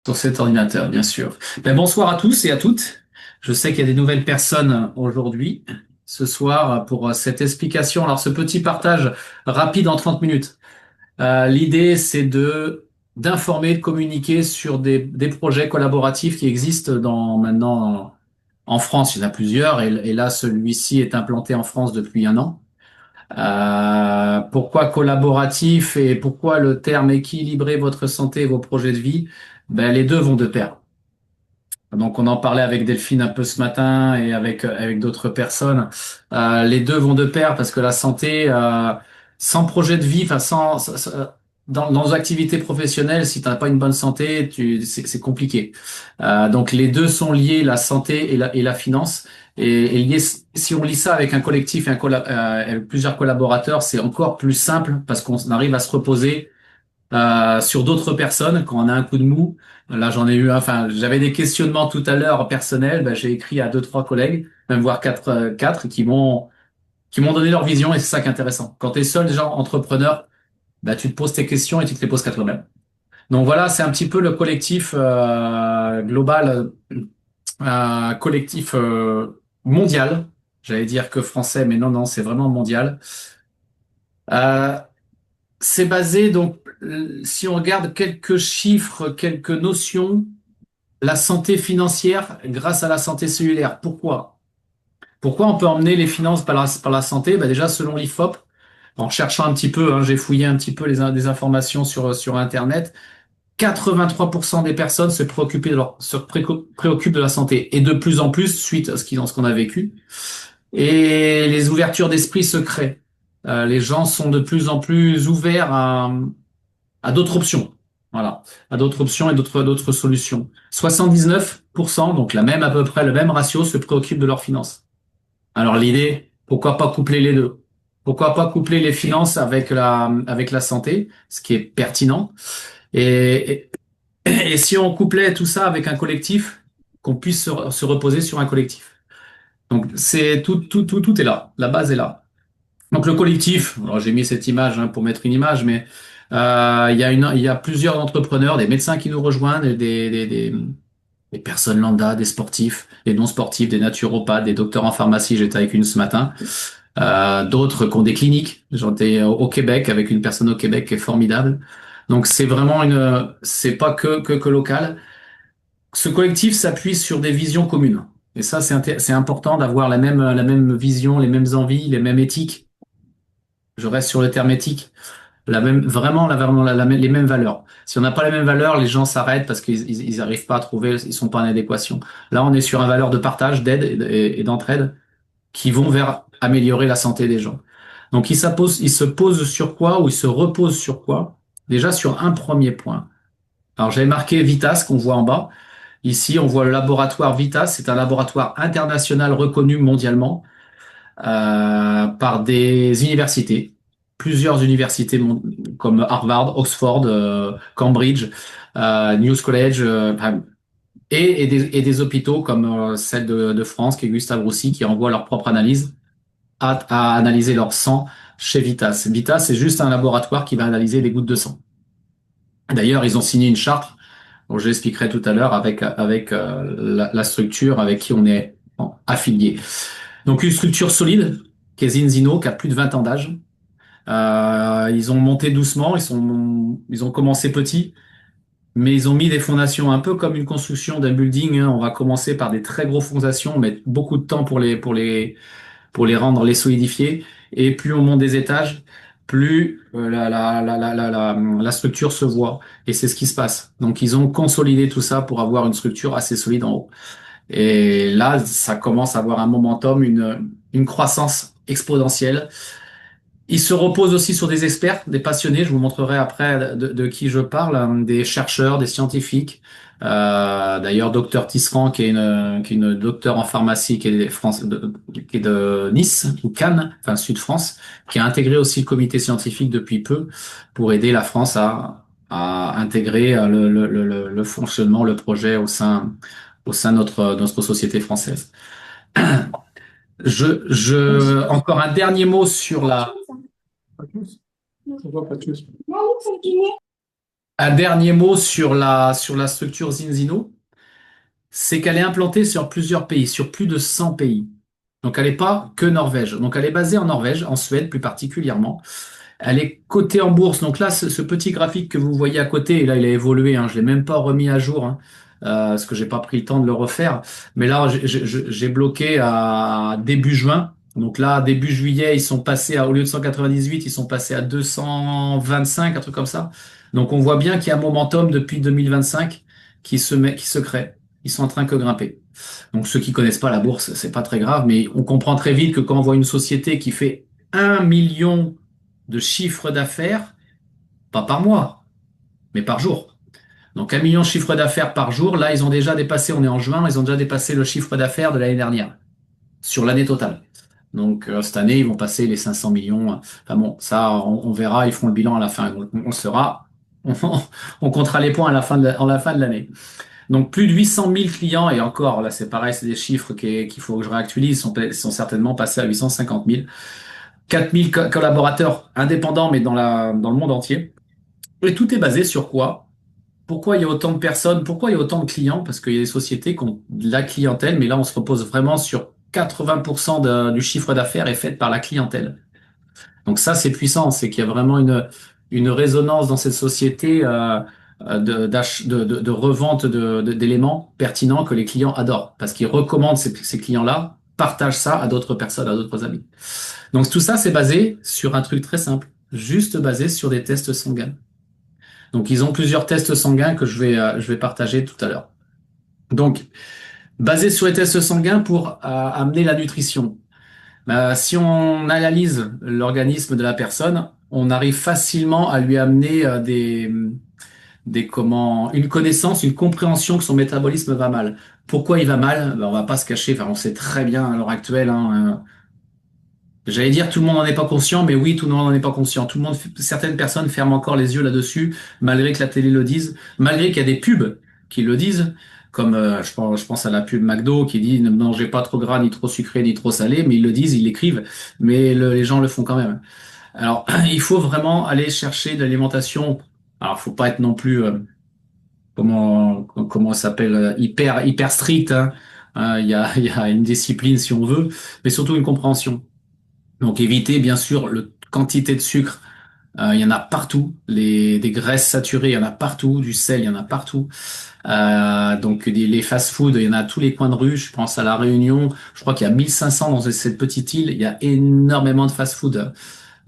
Sur cet ordinateur, bien sûr. Bonsoir à tous et à toutes. Je sais qu'il y a des nouvelles personnes aujourd'hui, ce soir, pour cette explication. Alors, ce petit partage rapide en 30 minutes. L'idée, c'est d'informer, de communiquer sur des projets collaboratifs qui existent maintenant en France. Il y en a plusieurs et là, celui-ci est implanté en France depuis un an. Pourquoi collaboratif et pourquoi le terme équilibrer votre santé et vos projets de vie? Les deux vont de pair. Donc on en parlait avec Delphine un peu ce matin et avec d'autres personnes. Les deux vont de pair parce que la santé, sans projet de vie, enfin dans nos activités professionnelles, si tu n'as pas une bonne santé, c'est compliqué. Donc les deux sont liés, la santé et la finance. Et liés, si on lit ça avec un collectif et avec plusieurs collaborateurs, c'est encore plus simple parce qu'on arrive à se reposer sur d'autres personnes quand on a un coup de mou. Là, j'en ai eu, enfin, j'avais des questionnements tout à l'heure personnels. J'ai écrit à deux, trois collègues, même voire quatre, qui m'ont donné leur vision et c'est ça qui est intéressant. Quand tu es seul, genre entrepreneur, tu te poses tes questions et tu te les poses qu'à toi-même. Donc voilà, c'est un petit peu le collectif global, collectif mondial. J'allais dire que français, mais non, non, c'est vraiment mondial. Euh, C'est basé, donc, si on regarde quelques chiffres, quelques notions, la santé financière grâce à la santé cellulaire. Pourquoi? Pourquoi on peut emmener les finances par la santé? Déjà, selon l'IFOP, en cherchant un petit peu, hein, j'ai fouillé un petit peu des informations sur Internet, 83% des personnes se préoccupent de la santé. Et de plus en plus, suite à ce qu'on a vécu. Et les ouvertures d'esprit se créent. Les gens sont de plus en plus ouverts à d'autres options. Voilà, à d'autres options et d'autres solutions. 79%, donc à peu près le même ratio, se préoccupent de leurs finances. Alors l'idée, pourquoi pas coupler les deux? Pourquoi pas coupler les finances avec la santé, ce qui est pertinent. Et, et si on couplait tout ça avec un collectif, qu'on puisse se reposer sur un collectif. Donc c'est tout est là, la base est là. Donc le collectif, alors j'ai mis cette image pour mettre une image, mais il y a plusieurs entrepreneurs, des médecins qui nous rejoignent, des personnes lambda, des sportifs, des non-sportifs, des naturopathes, des docteurs en pharmacie, j'étais avec une ce matin, d'autres qui ont des cliniques. J'étais au Québec avec une personne au Québec qui est formidable. Donc c'est pas que local. Ce collectif s'appuie sur des visions communes. Et ça, c'est important d'avoir la même vision, les mêmes envies, les mêmes éthiques. Je reste sur le terme éthique. Les mêmes valeurs. Si on n'a pas les mêmes valeurs, les gens s'arrêtent parce qu'ils arrivent pas à trouver, ils sont pas en adéquation. Là, on est sur une valeur de partage, d'aide et d'entraide qui vont vers améliorer la santé des gens. Donc, ils se posent sur quoi ou ils se reposent sur quoi? Déjà sur un premier point. Alors, j'avais marqué Vitas qu'on voit en bas. Ici, on voit le laboratoire Vitas. C'est un laboratoire international reconnu mondialement par des universités, plusieurs universités comme Harvard, Oxford, Cambridge, New College, et des hôpitaux comme celle de France, qui est Gustave Roussy, qui envoie leur propre analyse à analyser leur sang chez Vitas. Vitas, c'est juste un laboratoire qui va analyser les gouttes de sang. D'ailleurs, ils ont signé une charte, dont j'expliquerai tout à l'heure, avec la structure avec qui on est affilié. Donc une structure solide, qui est Zinzino, qui a plus de 20 ans d'âge. Ils ont monté doucement, ils ont commencé petit, mais ils ont mis des fondations un peu comme une construction d'un building, hein. On va commencer par des très grosses fondations, mettre beaucoup de temps pour les rendre, les solidifier. Et plus on monte des étages, plus la structure se voit. Et c'est ce qui se passe. Donc ils ont consolidé tout ça pour avoir une structure assez solide en haut. Et là, ça commence à avoir un momentum, une croissance exponentielle. Il se repose aussi sur des experts, des passionnés. Je vous montrerai après de qui je parle, hein, des chercheurs, des scientifiques. D'ailleurs, docteur Tisserand, qui est une docteure en pharmacie, qui est de Nice ou Cannes, enfin Sud France, qui a intégré aussi le comité scientifique depuis peu pour aider la France à intégrer le fonctionnement, le projet au sein de notre société française. Encore un dernier mot sur la. Pas tous. On voit pas tous. Un dernier mot sur la structure Zinzino, c'est qu'elle est implantée sur plusieurs pays, sur plus de 100 pays. Donc elle n'est pas que Norvège. Donc elle est basée en Norvège, en Suède plus particulièrement. Elle est cotée en bourse. Donc là, ce petit graphique que vous voyez à côté, et là, il a évolué. Hein, je l'ai même pas remis à jour, hein, parce que j'ai pas pris le temps de le refaire. Mais là, j'ai bloqué à début juin. Donc là, début juillet, ils sont passés à, au lieu de 198, ils sont passés à 225, un truc comme ça. Donc on voit bien qu'il y a un momentum depuis 2025 qui se crée. Ils sont en train que grimper. Donc ceux qui connaissent pas la bourse, c'est pas très grave, mais on comprend très vite que quand on voit une société qui fait 1 million de chiffre d'affaires, pas par mois, mais par jour. Donc 1 million de chiffre d'affaires par jour, là ils ont déjà dépassé, on est en juin, ils ont déjà dépassé le chiffre d'affaires de l'année dernière, sur l'année totale. Donc cette année, ils vont passer les 500 millions. Enfin bon, ça, on verra, ils feront le bilan à la fin. On le saura. On, on comptera les points à la fin en la fin de l'année. Donc plus de 800 000 clients, et encore, là c'est pareil, c'est des chiffres qu'il faut que je réactualise, sont certainement passés à 850 000. 4 000 collaborateurs indépendants, mais dans le monde entier. Et tout est basé sur quoi? Pourquoi il y a autant de personnes? Pourquoi il y a autant de clients? Parce qu'il y a des sociétés qui ont de la clientèle, mais là on se repose vraiment sur 80% du chiffre d'affaires est fait par la clientèle. Donc ça, c'est puissant, c'est qu'il y a vraiment une résonance dans cette société de revente d'éléments pertinents que les clients adorent, parce qu'ils recommandent ces clients-là, partagent ça à d'autres personnes, à d'autres amis. Donc tout ça, c'est basé sur un truc très simple, juste basé sur des tests sanguins. Donc ils ont plusieurs tests sanguins que je vais partager tout à l'heure. Donc, basé sur les tests sanguins pour amener la nutrition. Si on analyse l'organisme de la personne, on arrive facilement à lui amener une connaissance, une compréhension que son métabolisme va mal. Pourquoi il va mal? Ben, on va pas se cacher. Enfin, on sait très bien à l'heure actuelle. Hein, j'allais dire tout le monde n'en est pas conscient, mais oui, tout le monde n'en est pas conscient. Tout le monde, certaines personnes ferment encore les yeux là-dessus, malgré que la télé le dise, malgré qu'il y a des pubs qui le disent, comme je pense à la pub McDo qui dit ne mangez pas trop gras, ni trop sucré, ni trop salé, mais ils le disent, ils l'écrivent, mais les gens le font quand même. Alors, il faut vraiment aller chercher de l'alimentation. Alors, faut pas être non plus comment ça s'appelle hyper strict. Hein. Il y a une discipline si on veut, mais surtout une compréhension. Donc éviter bien sûr le quantité de sucre. Il y en a partout. Des graisses saturées, il y en a partout. Du sel, il y en a partout. Donc les fast-food, il y en a à tous les coins de rue. Je pense à La Réunion. Je crois qu'il y a 1 500 dans cette petite île. Il y a énormément de fast-food.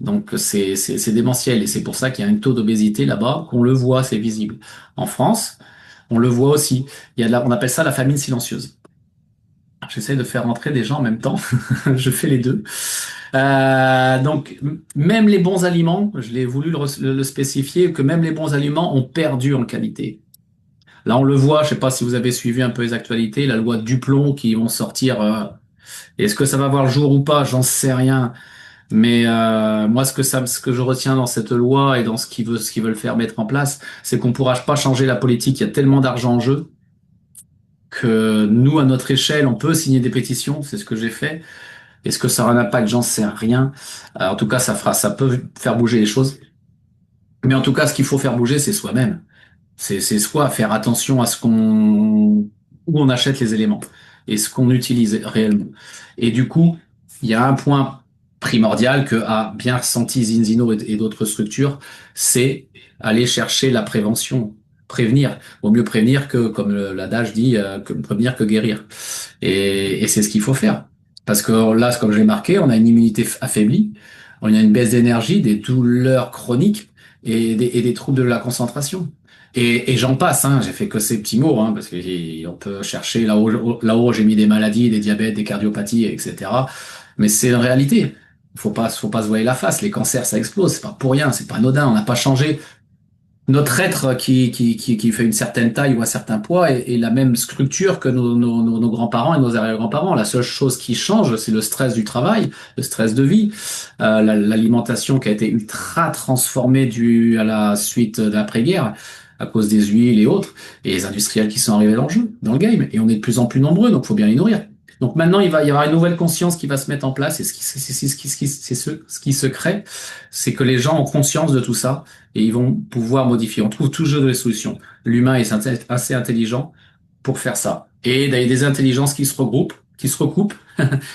Donc c'est démentiel. Et c'est pour ça qu'il y a un taux d'obésité là-bas. Qu'on le voit, c'est visible. En France, on le voit aussi. On appelle ça la famine silencieuse. J'essaie de faire rentrer des gens en même temps. Je fais les deux. Donc, même les bons aliments, je l'ai voulu le spécifier, que même les bons aliments ont perdu en qualité. Là, on le voit, je sais pas si vous avez suivi un peu les actualités, la loi Duplon qui vont sortir. Est-ce que ça va voir le jour ou pas? J'en sais rien. Mais moi, ce que je retiens dans cette loi et dans ce qu'ils veulent faire mettre en place, c'est qu'on pourra pas changer la politique. Il y a tellement d'argent en jeu que nous, à notre échelle, on peut signer des pétitions. C'est ce que j'ai fait. Est-ce que ça aura un impact? J'en sais rien. En tout cas, ça peut faire bouger les choses. Mais en tout cas, ce qu'il faut faire bouger, c'est soi-même. C'est soit faire attention à où on achète les éléments et ce qu'on utilise réellement. Et du coup, il y a un point primordial que a bien ressenti Zinzino et d'autres structures, c'est aller chercher la prévention. Prévenir. Vaut mieux prévenir que, comme l'adage dit, que prévenir que guérir. Et c'est ce qu'il faut faire. Parce que là, comme je l'ai marqué, on a une immunité affaiblie, on a une baisse d'énergie, des douleurs chroniques et des troubles de la concentration. Et j'en passe, hein, j'ai fait que ces petits mots, hein, parce que on peut chercher là-haut, j'ai mis des maladies, des diabètes, des cardiopathies, etc. Mais c'est une réalité. Faut pas se voiler la face. Les cancers, ça explose. C'est pas pour rien. C'est pas anodin. On n'a pas changé. Notre être qui fait une certaine taille ou un certain poids est la même structure que nos grands-parents et nos arrière-grands-parents. La seule chose qui change, c'est le stress du travail, le stress de vie, l'alimentation qui a été ultra transformée due à la suite de l'après-guerre à cause des huiles et autres, et les industriels qui sont arrivés dans le jeu, dans le game. Et on est de plus en plus nombreux, donc faut bien les nourrir. Donc maintenant, il va y avoir une nouvelle conscience qui va se mettre en place et ce qui se crée, c'est que les gens ont conscience de tout ça et ils vont pouvoir modifier. On trouve toujours des solutions. L'humain est assez intelligent pour faire ça. Et il y a des intelligences qui se regroupent, qui se recoupent,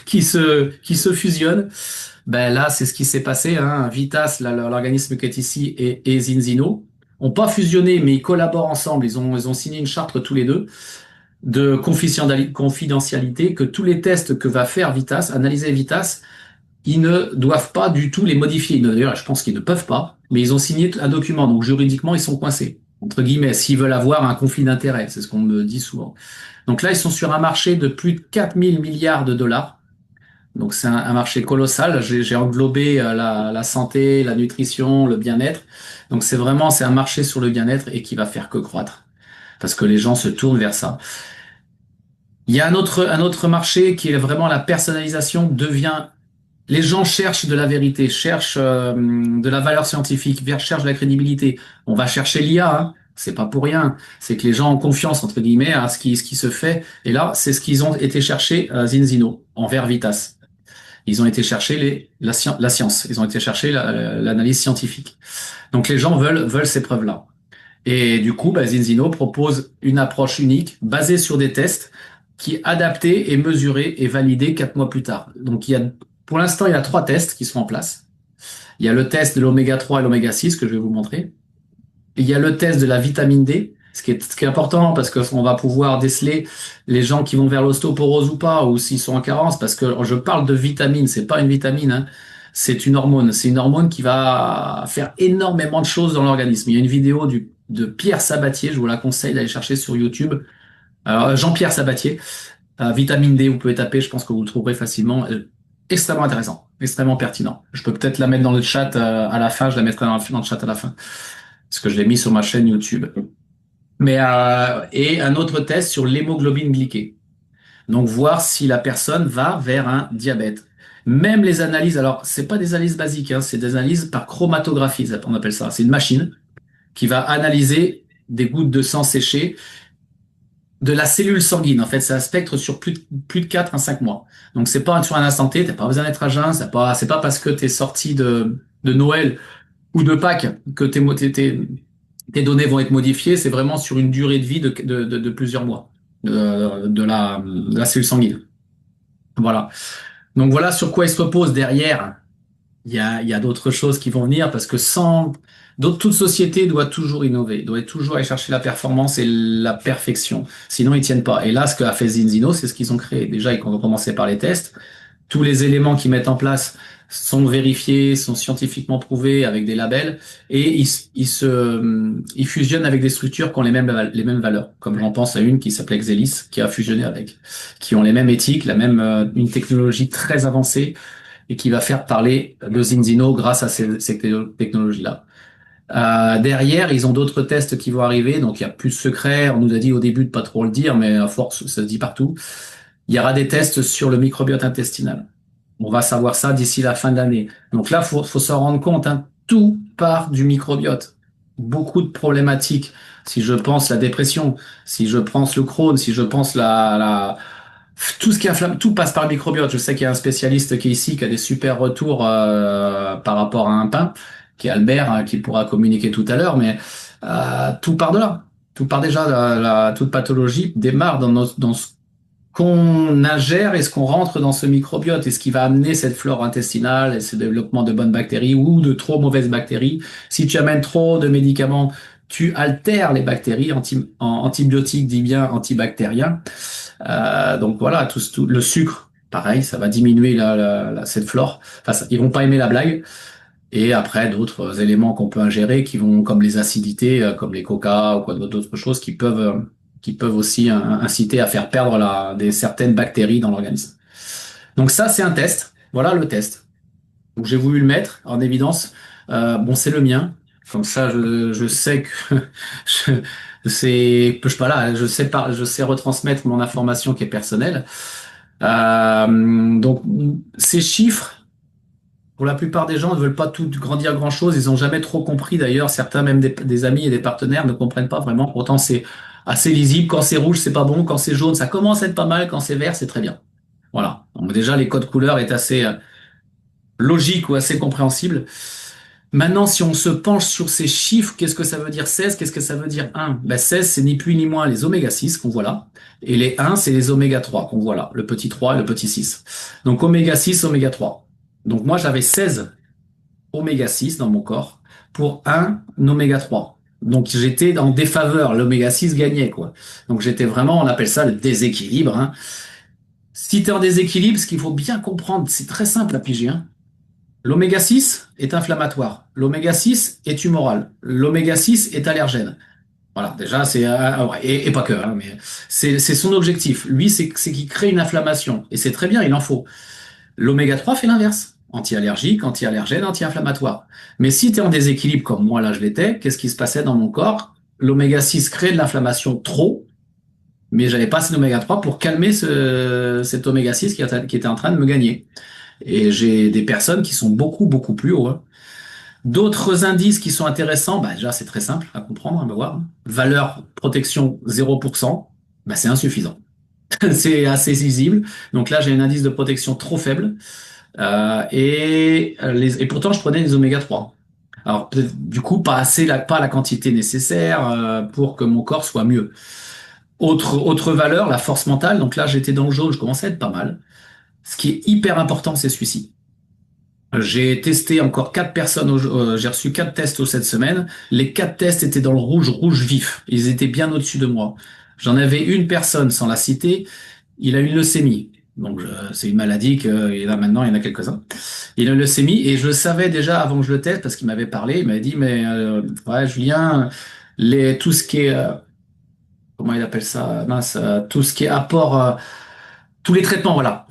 qui se fusionnent. Ben là, c'est ce qui s'est passé, hein. Vitas, l'organisme qui est ici, et Zinzino ont pas fusionné, mais ils collaborent ensemble. Ils ont signé une charte tous les deux de confidentialité que tous les tests que va faire Vitas, analyser Vitas, ils ne doivent pas du tout les modifier. D'ailleurs, je pense qu'ils ne peuvent pas, mais ils ont signé un document, donc juridiquement, ils sont coincés, entre guillemets, s'ils veulent avoir un conflit d'intérêts, c'est ce qu'on me dit souvent. Donc là, ils sont sur un marché de plus de 4000 milliards de dollars. Donc c'est un marché colossal. J'ai englobé la santé, la nutrition, le bien-être. Donc c'est un marché sur le bien-être et qui va faire que croître parce que les gens se tournent vers ça. Il y a un autre marché qui est vraiment la personnalisation devient. Les gens cherchent de la vérité, cherchent de la valeur scientifique, cherchent de la crédibilité. On va chercher l'IA, hein. C'est pas pour rien. C'est que les gens ont confiance entre guillemets à ce qui se fait. Et là, c'est ce qu'ils ont été chercher à Zinzino envers Vitas. Ils ont été chercher la science. Ils ont été chercher l'analyse scientifique. Donc les gens veulent ces preuves-là. Et du coup, bah, Zinzino propose une approche unique basée sur des tests qui est adaptée et mesurée et validée 4 mois plus tard. Donc pour l'instant, il y a 3 tests qui sont en place. Il y a le test de l'oméga 3 et l'oméga 6 que je vais vous montrer. Il y a le test de la vitamine D, ce qui est important parce qu'on va pouvoir déceler les gens qui vont vers l'ostéoporose ou pas, ou s'ils sont en carence, parce que je parle de vitamine, c'est pas une vitamine, hein, c'est une hormone. C'est une hormone qui va faire énormément de choses dans l'organisme. Il y a une vidéo de Pierre Sabatier, je vous la conseille d'aller chercher sur YouTube. Alors, Jean-Pierre Sabatier, vitamine D, vous pouvez taper, je pense que vous le trouverez facilement. Extrêmement intéressant, extrêmement pertinent. Je peux peut-être la mettre dans le chat à la fin, je la mettrai dans le chat à la fin parce que je l'ai mis sur ma chaîne YouTube. Mais et un autre test sur l'hémoglobine glyquée. Donc voir si la personne va vers un diabète. Même les analyses, alors c'est pas des analyses basiques, hein, c'est des analyses par chromatographie, on appelle ça. C'est une machine qui va analyser des gouttes de sang séchées de la cellule sanguine. En fait, c'est un spectre sur plus de 4 à 5 mois. Donc c'est pas sur un instant T, t'as pas besoin d'être à jeun, c'est pas parce que t'es sorti de Noël ou de Pâques que tes données vont être modifiées, c'est vraiment sur une durée de vie de plusieurs mois de la cellule sanguine. Voilà. Donc voilà sur quoi il se repose derrière. Il y a d'autres choses qui vont venir parce que toute société doit toujours innover, doit toujours aller chercher la performance et la perfection. Sinon, ils tiennent pas. Et là, ce qu'a fait Zinzino, c'est ce qu'ils ont créé. Déjà, ils ont commencé par les tests. Tous les éléments qu'ils mettent en place sont vérifiés, sont scientifiquement prouvés avec des labels et ils fusionnent avec des structures qui ont les mêmes valeurs. Comme j'en pense à une qui s'appelait Xelis, qui a fusionné avec, qui ont les mêmes éthiques, une technologie très avancée et qui va faire parler de Zinzino grâce à ces technologies-là. Derrière, ils ont d'autres tests qui vont arriver, donc il y a plus de secrets. On nous a dit au début de pas trop le dire, mais à force, ça se dit partout. Il y aura des tests sur le microbiote intestinal. On va savoir ça d'ici la fin de l'année. Donc là, faut s'en rendre compte, hein, tout part du microbiote. Beaucoup de problématiques. Si je pense la dépression, si je pense le Crohn, si je pense tout ce qui inflamme, tout passe par le microbiote. Je sais qu'il y a un spécialiste qui est ici, qui a des super retours par rapport à un pain, qui est Albert, hein, qui pourra communiquer tout à l'heure, mais tout part de là. Tout part déjà, toute pathologie démarre dans ce qu'on ingère et ce qu'on rentre dans ce microbiote et ce qui va amener cette flore intestinale et ce développement de bonnes bactéries ou de trop mauvaises bactéries. Si tu amènes trop de médicaments, tu altères les bactéries, antibiotiques dit bien antibactériens. Donc voilà, le sucre, pareil, ça va diminuer cette flore. Enfin, ils vont pas aimer la blague. Et après, d'autres éléments qu'on peut ingérer qui vont, comme les acidités, comme les coca ou quoi d'autres choses qui peuvent aussi inciter à faire perdre certaines bactéries dans l'organisme. Donc ça, c'est un test. Voilà le test. Donc j'ai voulu le mettre en évidence. Bon, c'est le mien. Comme ça, je sais que je pas là. Je sais retransmettre mon information qui est personnelle. Donc ces chiffres. Pour la plupart des gens, ils ne veulent pas tout grandir grand-chose. Ils n'ont jamais trop compris d'ailleurs. Certains, même des amis et des partenaires, ne comprennent pas vraiment. Pourtant, c'est assez lisible. Quand c'est rouge, c'est pas bon. Quand c'est jaune, ça commence à être pas mal. Quand c'est vert, c'est très bien. Voilà. Donc déjà, les codes couleurs est assez logique ou assez compréhensible. Maintenant, si on se penche sur ces chiffres, qu'est-ce que ça veut dire 16? Qu'est-ce que ça veut dire 1? Ben 16, c'est ni plus ni moins les oméga 6 qu'on voit là. Et les 1, c'est les oméga 3 qu'on voit là. Le petit 3 et le petit 6. Donc oméga 6, oméga 3. Donc moi, j'avais 16 oméga 6 dans mon corps pour un oméga 3. Donc j'étais en défaveur. L'oméga 6 gagnait, quoi. Donc j'étais vraiment, on appelle ça le déséquilibre, hein. Si tu es en déséquilibre, ce qu'il faut bien comprendre, c'est très simple à piger, hein. L'oméga 6 est inflammatoire. L'oméga 6 est tumoral. L'oméga 6 est allergène. Voilà, déjà, c'est ouais, et pas que, hein, mais c'est son objectif. Lui, c'est qu'il crée une inflammation. Et c'est très bien, il en faut. L'oméga 3 fait l'inverse. Anti-allergique, anti-allergène, anti-inflammatoire. Mais si tu es en déséquilibre comme moi, là, je l'étais, qu'est-ce qui se passait dans mon corps? L'oméga 6 crée de l'inflammation trop, mais j'avais pas assez d'oméga 3 pour calmer cet oméga 6 qui était en train de me gagner. Et j'ai des personnes qui sont beaucoup, beaucoup plus haut, hein. D'autres indices qui sont intéressants, bah déjà c'est très simple à comprendre, à voir. Valeur protection 0%, bah c'est insuffisant. C'est assez visible. Donc là j'ai un indice de protection trop faible. Et pourtant je prenais des oméga 3. Alors peut-être du coup pas assez pas la quantité nécessaire pour que mon corps soit mieux. Autre valeur, la force mentale. Donc là j'étais dans le jaune, je commençais à être pas mal. Ce qui est hyper important, c'est celui-ci. J'ai testé encore quatre personnes, j'ai reçu quatre tests cette semaine. Les quatre tests étaient dans le rouge, rouge vif. Ils étaient bien au-dessus de moi. J'en avais une personne, sans la citer, il a une leucémie. Donc c'est une maladie qu'il a maintenant, il y en a quelques-uns. Il a une leucémie et je le savais déjà avant que je le teste parce qu'il m'avait parlé. Il m'avait dit, mais ouais, Julien, tout ce qui est, comment il appelle ça, mince, tout ce qui est apport. Tous les traitements, voilà.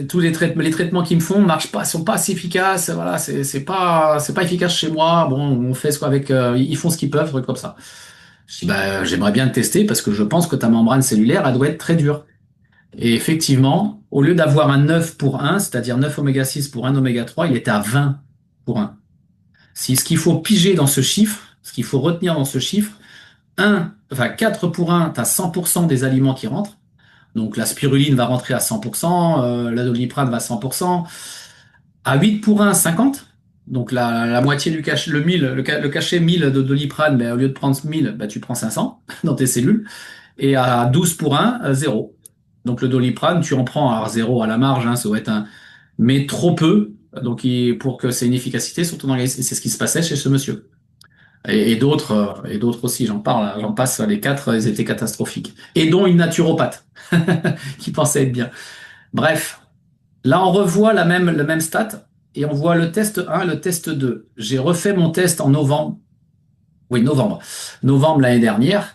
Tous les traitements qu'ils me font marchent pas, sont pas assez efficaces. Voilà, c'est pas efficace chez moi. Bon, on fait ce qu'avec, ils font ce qu'ils peuvent, trucs comme ça. Je dis, bah, j'aimerais bien le tester parce que je pense que ta membrane cellulaire, elle doit être très dure. Et effectivement, au lieu d'avoir un 9 pour un, c'est-à-dire 9 oméga 6 pour un oméga 3, il était à 20 pour un. Si ce qu'il faut piger dans ce chiffre, ce qu'il faut retenir dans ce chiffre, enfin 4 pour un, tu as 100% des aliments qui rentrent. Donc la spiruline va rentrer à 100%, la doliprane va à 100%, à 8 pour 1, 50. Donc la moitié du cachet, le 1000, le cachet 1000 de doliprane, ben, au lieu de prendre 1000, ben, tu prends 500 dans tes cellules. Et à 12 pour 1, 0. Donc le doliprane, tu en prends alors 0 à la marge, hein, ça doit être un, mais trop peu, donc pour que c'est une efficacité, surtout dans les, c'est ce qui se passait chez ce monsieur. Et d'autres aussi, j'en parle, hein, j'en passe les quatre, ils étaient catastrophiques. Et dont une naturopathe qui pensait être bien. Bref, là on revoit le même stat et on voit le test 1 et le test 2. J'ai refait mon test en novembre. Oui, novembre. Novembre l'année dernière.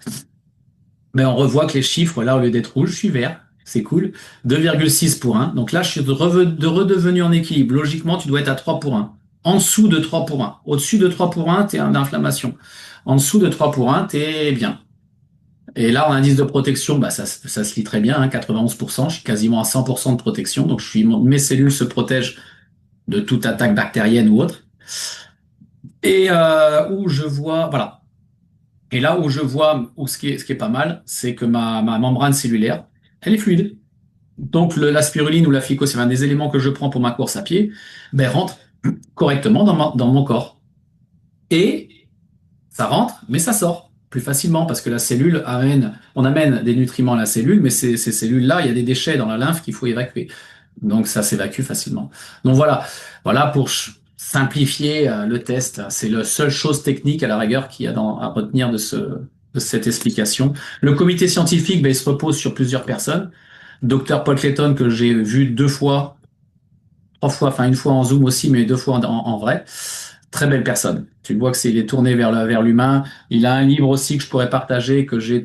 Mais on revoit que les chiffres, là, au lieu d'être rouge, je suis vert. C'est cool. 2,6 pour 1. Donc là, je suis redevenu en équilibre. Logiquement, tu dois être à 3 pour 1. En dessous de 3 pour 1. Au-dessus de 3 pour 1, t'es en inflammation. En dessous de 3 pour 1, t'es bien. Et là, en indice de protection, bah, ça se lit très bien, hein, 91%. Je suis quasiment à 100% de protection. Donc, mes cellules se protègent de toute attaque bactérienne ou autre. Et où je vois, voilà. Et là où je vois, ce qui est pas mal, c'est que ma membrane cellulaire, elle est fluide. Donc la spiruline ou la fico, c'est un des éléments que je prends pour ma course à pied, ben, rentre correctement dans mon corps. Et ça rentre, mais ça sort plus facilement parce que la cellule on amène des nutriments à la cellule, mais ces cellules-là, il y a des déchets dans la lymphe qu'il faut évacuer. Donc ça s'évacue facilement. Donc voilà pour simplifier le test. C'est la seule chose technique à la rigueur qu'il y a à retenir de cette explication. Le comité scientifique, ben, il se repose sur plusieurs personnes. Docteur Paul Clayton que j'ai vu deux fois, trois fois, enfin une fois en Zoom aussi, mais deux fois en vrai. Très belle personne. Tu vois que il est tourné vers l'humain. Il a un livre aussi que je pourrais partager, que j'ai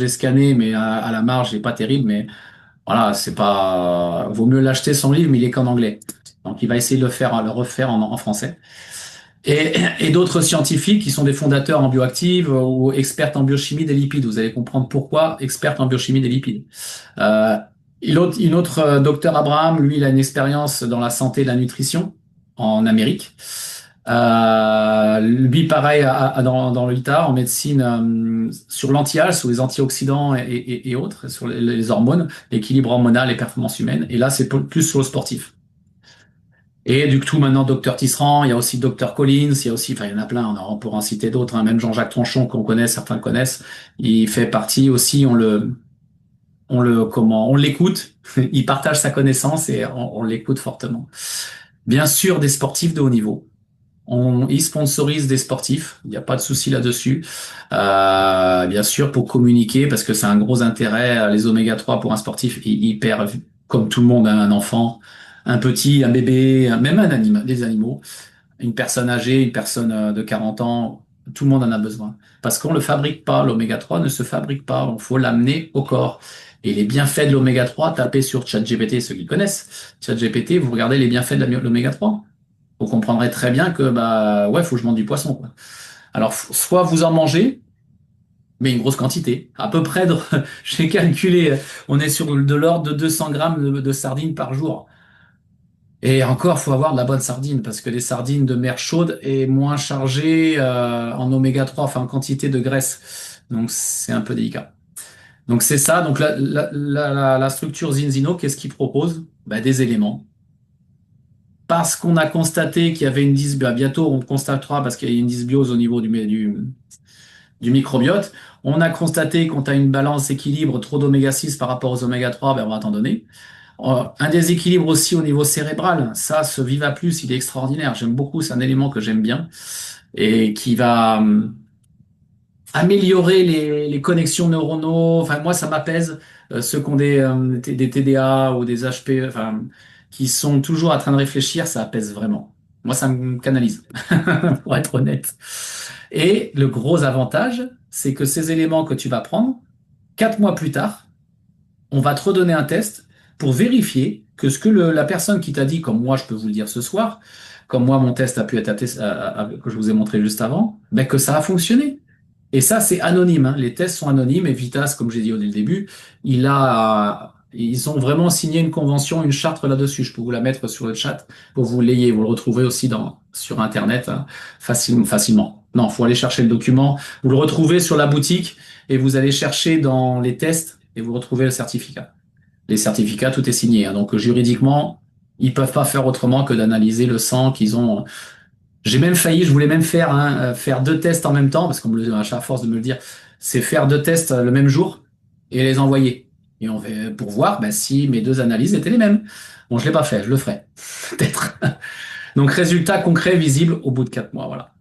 scanné, mais à la marge, il est pas terrible, mais voilà, c'est pas, vaut mieux l'acheter son livre, mais il est qu'en anglais. Donc il va essayer de le refaire en français. Et d'autres scientifiques qui sont des fondateurs en bioactive ou experts en biochimie des lipides. Vous allez comprendre pourquoi experts en biochimie des lipides. Euh, une autre, docteur Abraham, lui, il a une expérience dans la santé et la nutrition en Amérique. Lui, pareil, dans l'ITA, en médecine, sur l'anti-âge, sur les antioxydants et autres, sur les hormones, l'équilibre hormonal, les performances humaines. Et là, c'est plus sur le sportif. Et du coup, maintenant, docteur Tisserand, il y a aussi docteur Collins, il y a aussi, enfin, il y en a plein, on pourra en citer d'autres, hein, même Jean-Jacques Tronchon, qu'on connaît, certains le connaissent. Il fait partie aussi, on l'écoute, il partage sa connaissance et on l'écoute fortement. Bien sûr, des sportifs de haut niveau. Il sponsorise des sportifs, il n'y a pas de souci là-dessus. Bien sûr, pour communiquer, parce que c'est un gros intérêt, les oméga 3 pour un sportif, il perd, comme tout le monde, hein, un enfant, un petit, un bébé, même un animal, des animaux, une personne âgée, une personne de 40 ans, tout le monde en a besoin. Parce qu'on le fabrique pas, l'oméga 3 ne se fabrique pas, il faut l'amener au corps. Et les bienfaits de l'oméga 3, tapez sur ChatGPT, ceux qui connaissent. ChatGPT, vous regardez les bienfaits de l'oméga 3. Vous comprendrez très bien que bah ouais, faut que je mange du poisson, quoi. Alors soit vous en mangez, mais une grosse quantité. À peu près, j'ai calculé, on est sur de l'ordre de 200 grammes de sardines par jour. Et encore, faut avoir de la bonne sardine, parce que les sardines de mer chaude est moins chargées en oméga 3, enfin en quantité de graisse. Donc c'est un peu délicat. Donc c'est ça. Donc la structure Zinzino, qu'est-ce qu'il propose? Bah, des éléments. Parce qu'on a constaté qu'il y avait une dysbiose, bientôt on constatera parce qu'il y a une dysbiose au niveau du microbiote. On a constaté qu'on a une balance équilibre trop d'oméga 6 par rapport aux oméga 3, ben on va t'en donner. Un déséquilibre aussi au niveau cérébral, ça, ce Viva Plus, il est extraordinaire. J'aime beaucoup, c'est un élément que j'aime bien et qui va améliorer les connexions neuronaux. Enfin, moi, ça m'apaise. Ceux qui ont des TDA ou des HP, enfin, qui sont toujours en train de réfléchir, ça apaise vraiment. Moi, ça me canalise, pour être honnête. Et le gros avantage, c'est que ces éléments que tu vas prendre, 4 mois plus tard, on va te redonner un test pour vérifier que ce que la personne qui t'a dit, comme moi, je peux vous le dire ce soir, comme moi, mon test a pu être que je vous ai montré juste avant, ben, que ça a fonctionné. Et ça, c'est anonyme, hein. Les tests sont anonymes et Vitas, comme j'ai dit au début, ils ont vraiment signé une convention, une charte là-dessus. Je peux vous la mettre sur le chat pour que vous l'ayez. Vous le retrouvez aussi sur Internet, hein, facilement. Non, faut aller chercher le document. Vous le retrouvez sur la boutique et vous allez chercher dans les tests et vous retrouvez le certificat. Les certificats, tout est signé, hein. Donc juridiquement, ils peuvent pas faire autrement que d'analyser le sang qu'ils ont. J'ai même failli, je voulais même faire 2 tests en même temps, parce qu'on me le, à force de me le dire, c'est faire 2 tests le même jour et les envoyer. Et on fait, pour voir bah, si mes 2 analyses étaient les mêmes. Bon, je l'ai pas fait, je le ferai. Peut-être. Donc, résultat concret, visible au bout de 4 mois, voilà.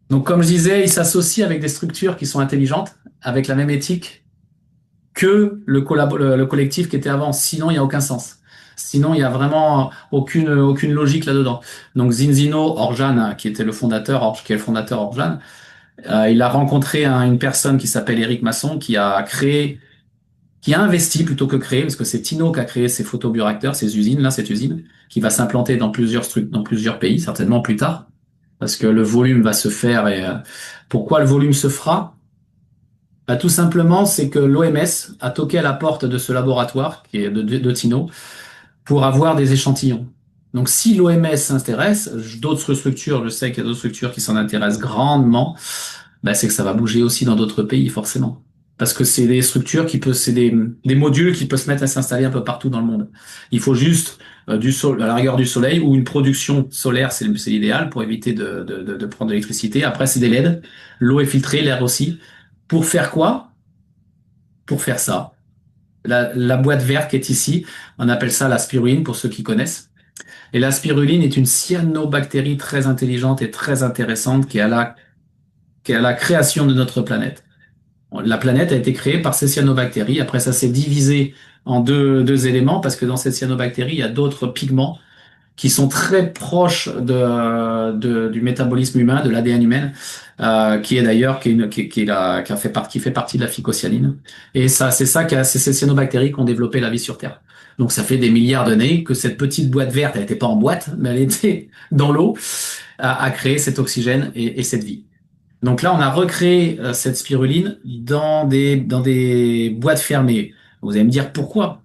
Donc, comme je disais, il s'associe avec des structures qui sont intelligentes, avec la même éthique que le collectif qui était avant. Sinon, il n'y a aucun sens. Sinon, il n'y a vraiment aucune logique là-dedans. Donc, Zinzino, Orjan, qui était le fondateur, qui est le fondateur Orjan, il a rencontré une personne qui s'appelle Eric Masson, qui a investi plutôt que créé, parce que c'est Tino qui a créé ces photobioréacteurs, ces usines, là, cette usine, qui va s'implanter dans plusieurs pays, certainement plus tard, parce que le volume va se faire. Et pourquoi le volume se fera? Bah, tout simplement, c'est que l'OMS a toqué à la porte de ce laboratoire, qui est de Tino, pour avoir des échantillons. Donc, si l'OMS s'intéresse, d'autres structures, je sais qu'il y a d'autres structures qui s'en intéressent grandement, bah, c'est que ça va bouger aussi dans d'autres pays, forcément. Parce que c'est des structures c'est des modules qui peuvent se mettre à s'installer un peu partout dans le monde. Il faut juste à la rigueur du soleil ou une production solaire, c'est l'idéal pour éviter de prendre de l'électricité. Après, c'est des LED. L'eau est filtrée, l'air aussi. Pour faire quoi? Pour faire ça. La boîte verte qui est ici, on appelle ça la spiruline pour ceux qui connaissent. Et la spiruline est une cyanobactérie très intelligente et très intéressante qui est à la création de notre planète. La planète a été créée par ces cyanobactéries. Après, ça s'est divisé en deux éléments parce que dans cette cyanobactérie, il y a d'autres pigments qui sont très proches du métabolisme humain, de l'ADN humain, qui est d'ailleurs qui fait partie de la phycocyanine. Et ça, c'est ces cyanobactéries qui ont développé la vie sur Terre. Donc ça fait des milliards d'années que cette petite boîte verte, elle n'était pas en boîte, mais elle était dans l'eau, a créé cet oxygène et cette vie. Donc là, on a recréé cette spiruline dans des boîtes fermées. Vous allez me dire pourquoi?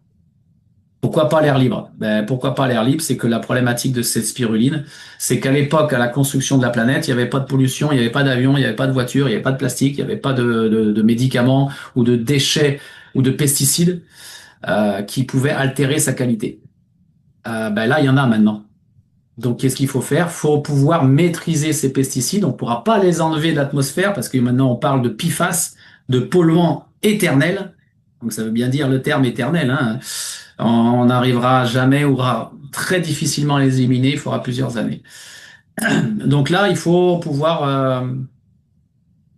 Pourquoi pas l'air libre? Ben, pourquoi pas l'air libre? C'est que la problématique de cette spiruline, c'est qu'à l'époque, à la construction de la planète, il n'y avait pas de pollution, il n'y avait pas d'avion, il n'y avait pas de voiture, il n'y avait pas de plastique, il n'y avait pas de médicaments ou de déchets ou de pesticides qui pouvaient altérer sa qualité. Ben là, il y en a maintenant. Donc, qu'est-ce qu'il faut faire? Faut pouvoir maîtriser ces pesticides. On ne pourra pas les enlever de l'atmosphère parce que maintenant on parle de PFAS, de polluants éternels. Donc, ça veut bien dire le terme éternel, hein. On n'arrivera jamais ou très difficilement à les éliminer. Il faudra plusieurs années. Donc là, il faut pouvoir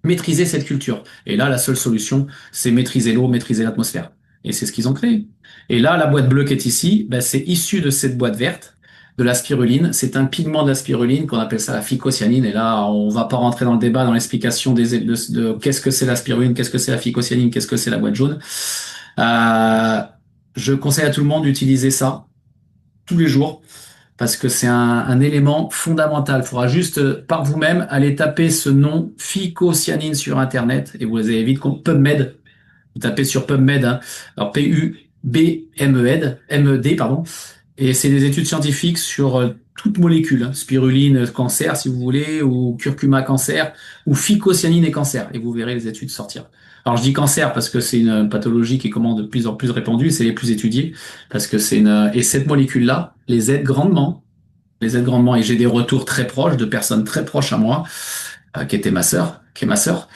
maîtriser cette culture. Et là, la seule solution, c'est maîtriser l'eau, maîtriser l'atmosphère. Et c'est ce qu'ils ont créé. Et là, la boîte bleue qui est ici, ben, c'est issu de cette boîte verte, de la spiruline. C'est un pigment de la spiruline qu'on appelle ça la phycocyanine. Et là, on va pas rentrer dans le débat, dans l'explication de qu'est-ce que c'est la spiruline, qu'est-ce que c'est la phycocyanine, qu'est-ce que c'est la boîte jaune. Euh, je conseille à tout le monde d'utiliser ça tous les jours parce que c'est un élément fondamental. Il faudra juste par vous-même aller taper ce nom phycocyanine sur Internet et vous allez vite compte PubMed. Vous tapez sur PubMed, hein. Alors PUBMED, MED, pardon. Et c'est des études scientifiques sur toute molécule, hein. Spiruline cancer si vous voulez, ou curcuma cancer, ou phycocyanine et cancer. Et vous verrez les études sortir. Alors je dis cancer parce que c'est une pathologie qui est comment de plus en plus répandue, c'est les plus étudiées, parce que c'est une et cette molécule-là les aide grandement. Et j'ai des retours très proches de personnes très proches à moi, qui était ma sœur, qui est ma sœur,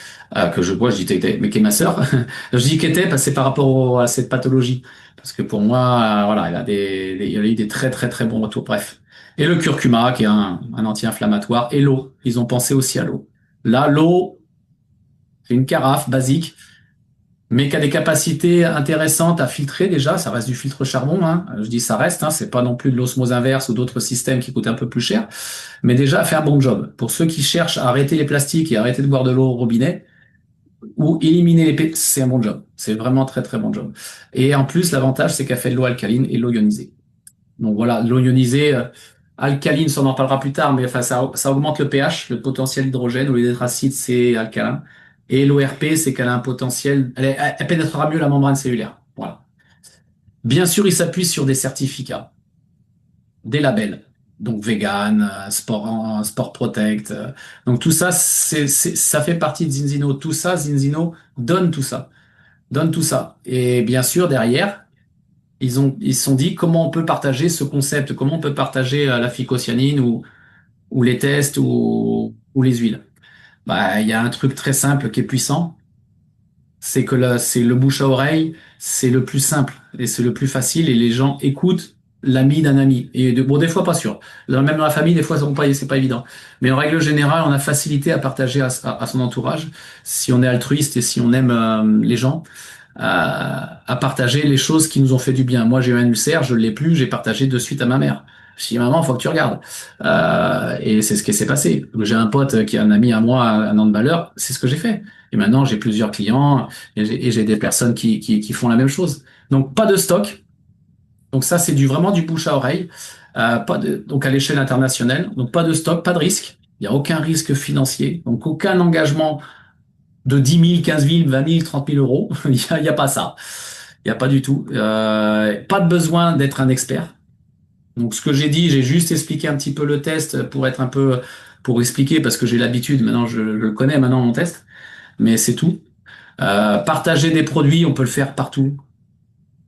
que je vois, je dis t'étais, mais qui est ma sœur. Je dis qu'était parce que c'est par rapport à cette pathologie. Parce que pour moi, voilà, il a eu des très très très bons retours. Bref. Et le curcuma, qui est un anti-inflammatoire, et l'eau. Ils ont pensé aussi à l'eau. Là, l'eau, c'est une carafe basique, mais qui a des capacités intéressantes à filtrer déjà. Ça reste du filtre charbon, hein. Je dis ça reste, hein. C'est pas non plus de l'osmose inverse ou d'autres systèmes qui coûtent un peu plus cher, mais déjà a fait un bon job. Pour ceux qui cherchent à arrêter les plastiques et arrêter de boire de l'eau au robinet ou éliminer les c'est un bon job. C'est vraiment très très bon job. Et en plus, l'avantage, c'est qu'elle fait de l'eau alcaline et de l'eau ionisée. Donc voilà, l'eau ionisée, alcaline, ça on en parlera plus tard, mais enfin ça augmente le pH, le potentiel d'hydrogène, ou les acides, c'est alcalin. Et l'ORP, c'est qu'elle a un potentiel, elle pénétrera mieux la membrane cellulaire. Voilà. Bien sûr, il s'appuie sur des certificats, des labels. Donc vegan, sport protect. Donc tout ça, ça fait partie de Zinzino. Tout ça, Zinzino donne tout ça. Donne tout ça. Et bien sûr, derrière, ils se sont dit comment on peut partager ce concept, comment on peut partager la phycocyanine ou les tests ou les huiles. Bah, il y a un truc très simple qui est puissant, c'est que là, c'est le bouche à oreille, c'est le plus simple et c'est le plus facile et les gens écoutent l'ami d'un ami. Et bon, des fois pas sûr. Même dans la famille, des fois, c'est pas évident. Mais en règle générale, on a facilité à partager à son entourage si on est altruiste et si on aime les gens. À partager les choses qui nous ont fait du bien. Moi, j'ai eu un ulcère, je l'ai plus, j'ai partagé de suite à ma mère. Je dis, maman, faut que tu regardes. Et c'est ce qui s'est passé. J'ai un pote qui est un ami à moi, un handballeur, c'est ce que j'ai fait. Et maintenant, j'ai plusieurs clients et j'ai des personnes qui font la même chose. Donc, pas de stock. Donc ça, c'est vraiment du bouche à oreille. Donc à l'échelle internationale. Donc pas de stock, pas de risque. Il n'y a aucun risque financier. Donc aucun engagement de 10 000, 15 000, 20 000, 30 000 euros. Il y a pas ça. Il n'y a pas du tout. Pas de besoin d'être un expert. Donc ce que j'ai dit, j'ai juste expliqué un petit peu le test pour être un peu, pour expliquer parce que j'ai l'habitude. Maintenant, je le connais maintenant mon test, mais c'est tout. Partager des produits, on peut le faire partout,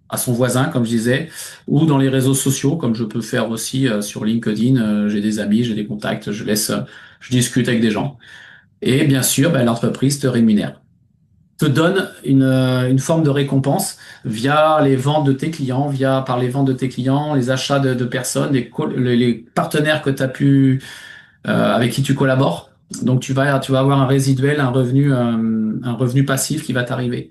à son voisin, comme je disais, ou dans les réseaux sociaux, comme je peux faire aussi sur LinkedIn. J'ai des amis, j'ai des contacts, je discute avec des gens. Et bien sûr, ben, l'entreprise te rémunère, te donne une forme de récompense via les ventes de tes clients, par les ventes de tes clients, les achats de personnes, les partenaires que tu as pu, avec qui tu collabores. Donc tu vas avoir un résiduel, un revenu passif qui va t'arriver.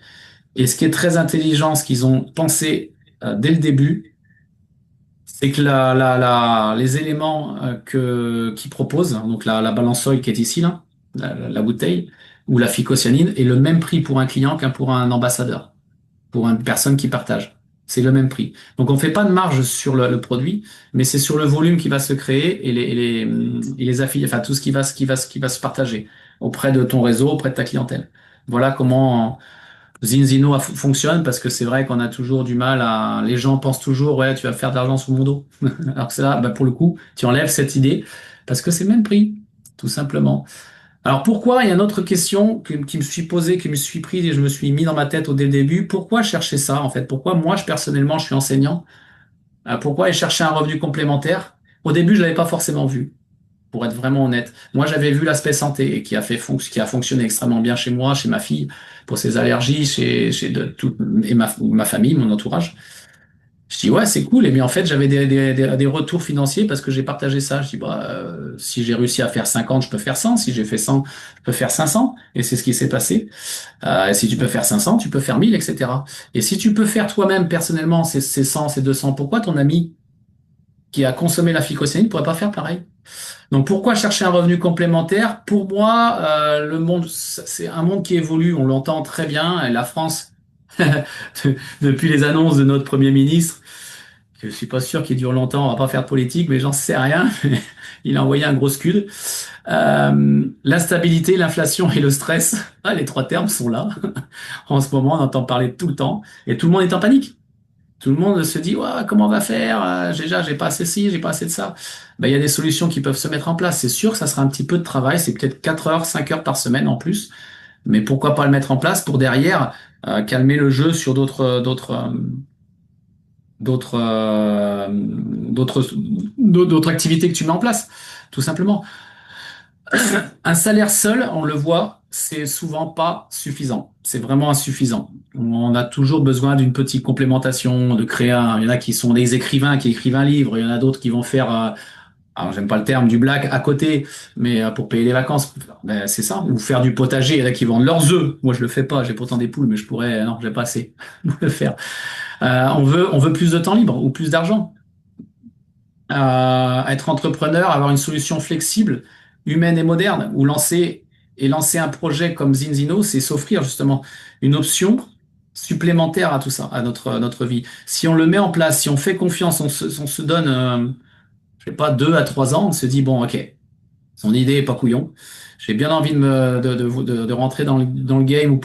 Et ce qui est très intelligent, ce qu'ils ont pensé dès le début, c'est que les éléments qu'ils proposent, donc la balance oil qui est ici, là, la bouteille, ou la phycocyanine, est le même prix pour un client qu'un pour un ambassadeur, pour une personne qui partage. C'est le même prix. Donc on fait pas de marge sur le produit, mais c'est sur le volume qui va se créer et les affiliés, enfin tout ce qui va se partager auprès de ton réseau, auprès de ta clientèle. Voilà comment Zinzino fonctionne parce que c'est vrai qu'on a toujours du mal à, les gens pensent toujours, ouais, tu vas faire de l'argent sous mon dos. Alors que c'est là, bah, pour le coup, tu enlèves cette idée parce que c'est le même prix, tout simplement. Alors pourquoi, il y a une autre question qui me suis posée, qui me suis prise et je me suis mis dans ma tête au dès le début. Pourquoi chercher ça, en fait? Pourquoi moi, personnellement, je suis enseignant? Pourquoi aller chercher un revenu complémentaire? Au début, je l'avais pas forcément vu, pour être vraiment honnête. Moi, j'avais vu l'aspect santé et qui a fonctionné extrêmement bien chez moi, chez ma fille, pour ses allergies, chez de toute, et ma famille, mon entourage. Je dis, ouais, c'est cool. Et mais en fait, j'avais des retours financiers parce que j'ai partagé ça. Je dis, bah, si j'ai réussi à faire 50, je peux faire 100. Si j'ai fait 100, je peux faire 500. Et c'est ce qui s'est passé. Et si tu peux faire 500, tu peux faire 1000, etc. Et si tu peux faire toi-même, personnellement, ces 100, ces 200, pourquoi ton ami qui a consommé la phycocyanine ne pourrait pas faire pareil? Donc pourquoi chercher un revenu complémentaire? Pour moi, le monde, c'est un monde qui évolue, on l'entend très bien. Et la France, depuis les annonces de notre Premier ministre, je suis pas sûr qu'il dure longtemps, on va pas faire de politique, mais j'en sais rien. Il a envoyé un gros scud. L'instabilité, l'inflation et le stress, les trois termes sont là. En ce moment, on entend parler tout le temps et tout le monde est en panique. Tout le monde se dit, ouais, comment on va faire? Déjà, j'ai pas assez de ci, j'ai pas assez de ça. Ben, il y a des solutions qui peuvent se mettre en place. C'est sûr que ça sera un petit peu de travail. C'est peut-être 4 heures, 5 heures par semaine en plus. Mais pourquoi pas le mettre en place pour derrière calmer le jeu sur d'autres activités que tu mets en place, tout simplement. Un salaire seul, on le voit, c'est souvent pas suffisant. C'est vraiment insuffisant. On a toujours besoin d'une petite complémentation, de créer un. Il y en a qui sont des écrivains qui écrivent un livre. Il y en a d'autres qui vont faire, alors j'aime pas le terme du black à côté, mais pour payer les vacances, ben, c'est ça. Ou faire du potager. Il y en a qui vendent leurs œufs. Moi, je le fais pas. J'ai pourtant des poules, mais je pourrais. Non, j'ai pas assez pour le faire. On veut plus de temps libre ou plus d'argent. Être entrepreneur, avoir une solution flexible, humaine et moderne, ou lancer un projet comme Zinzino, c'est s'offrir justement une option supplémentaire à tout ça, à notre vie. Si on le met en place, si on fait confiance, on se donne, je sais pas, 2 à 3 ans, on se dit, bon, ok, son idée est pas couillon. J'ai bien envie de rentrer dans le game ou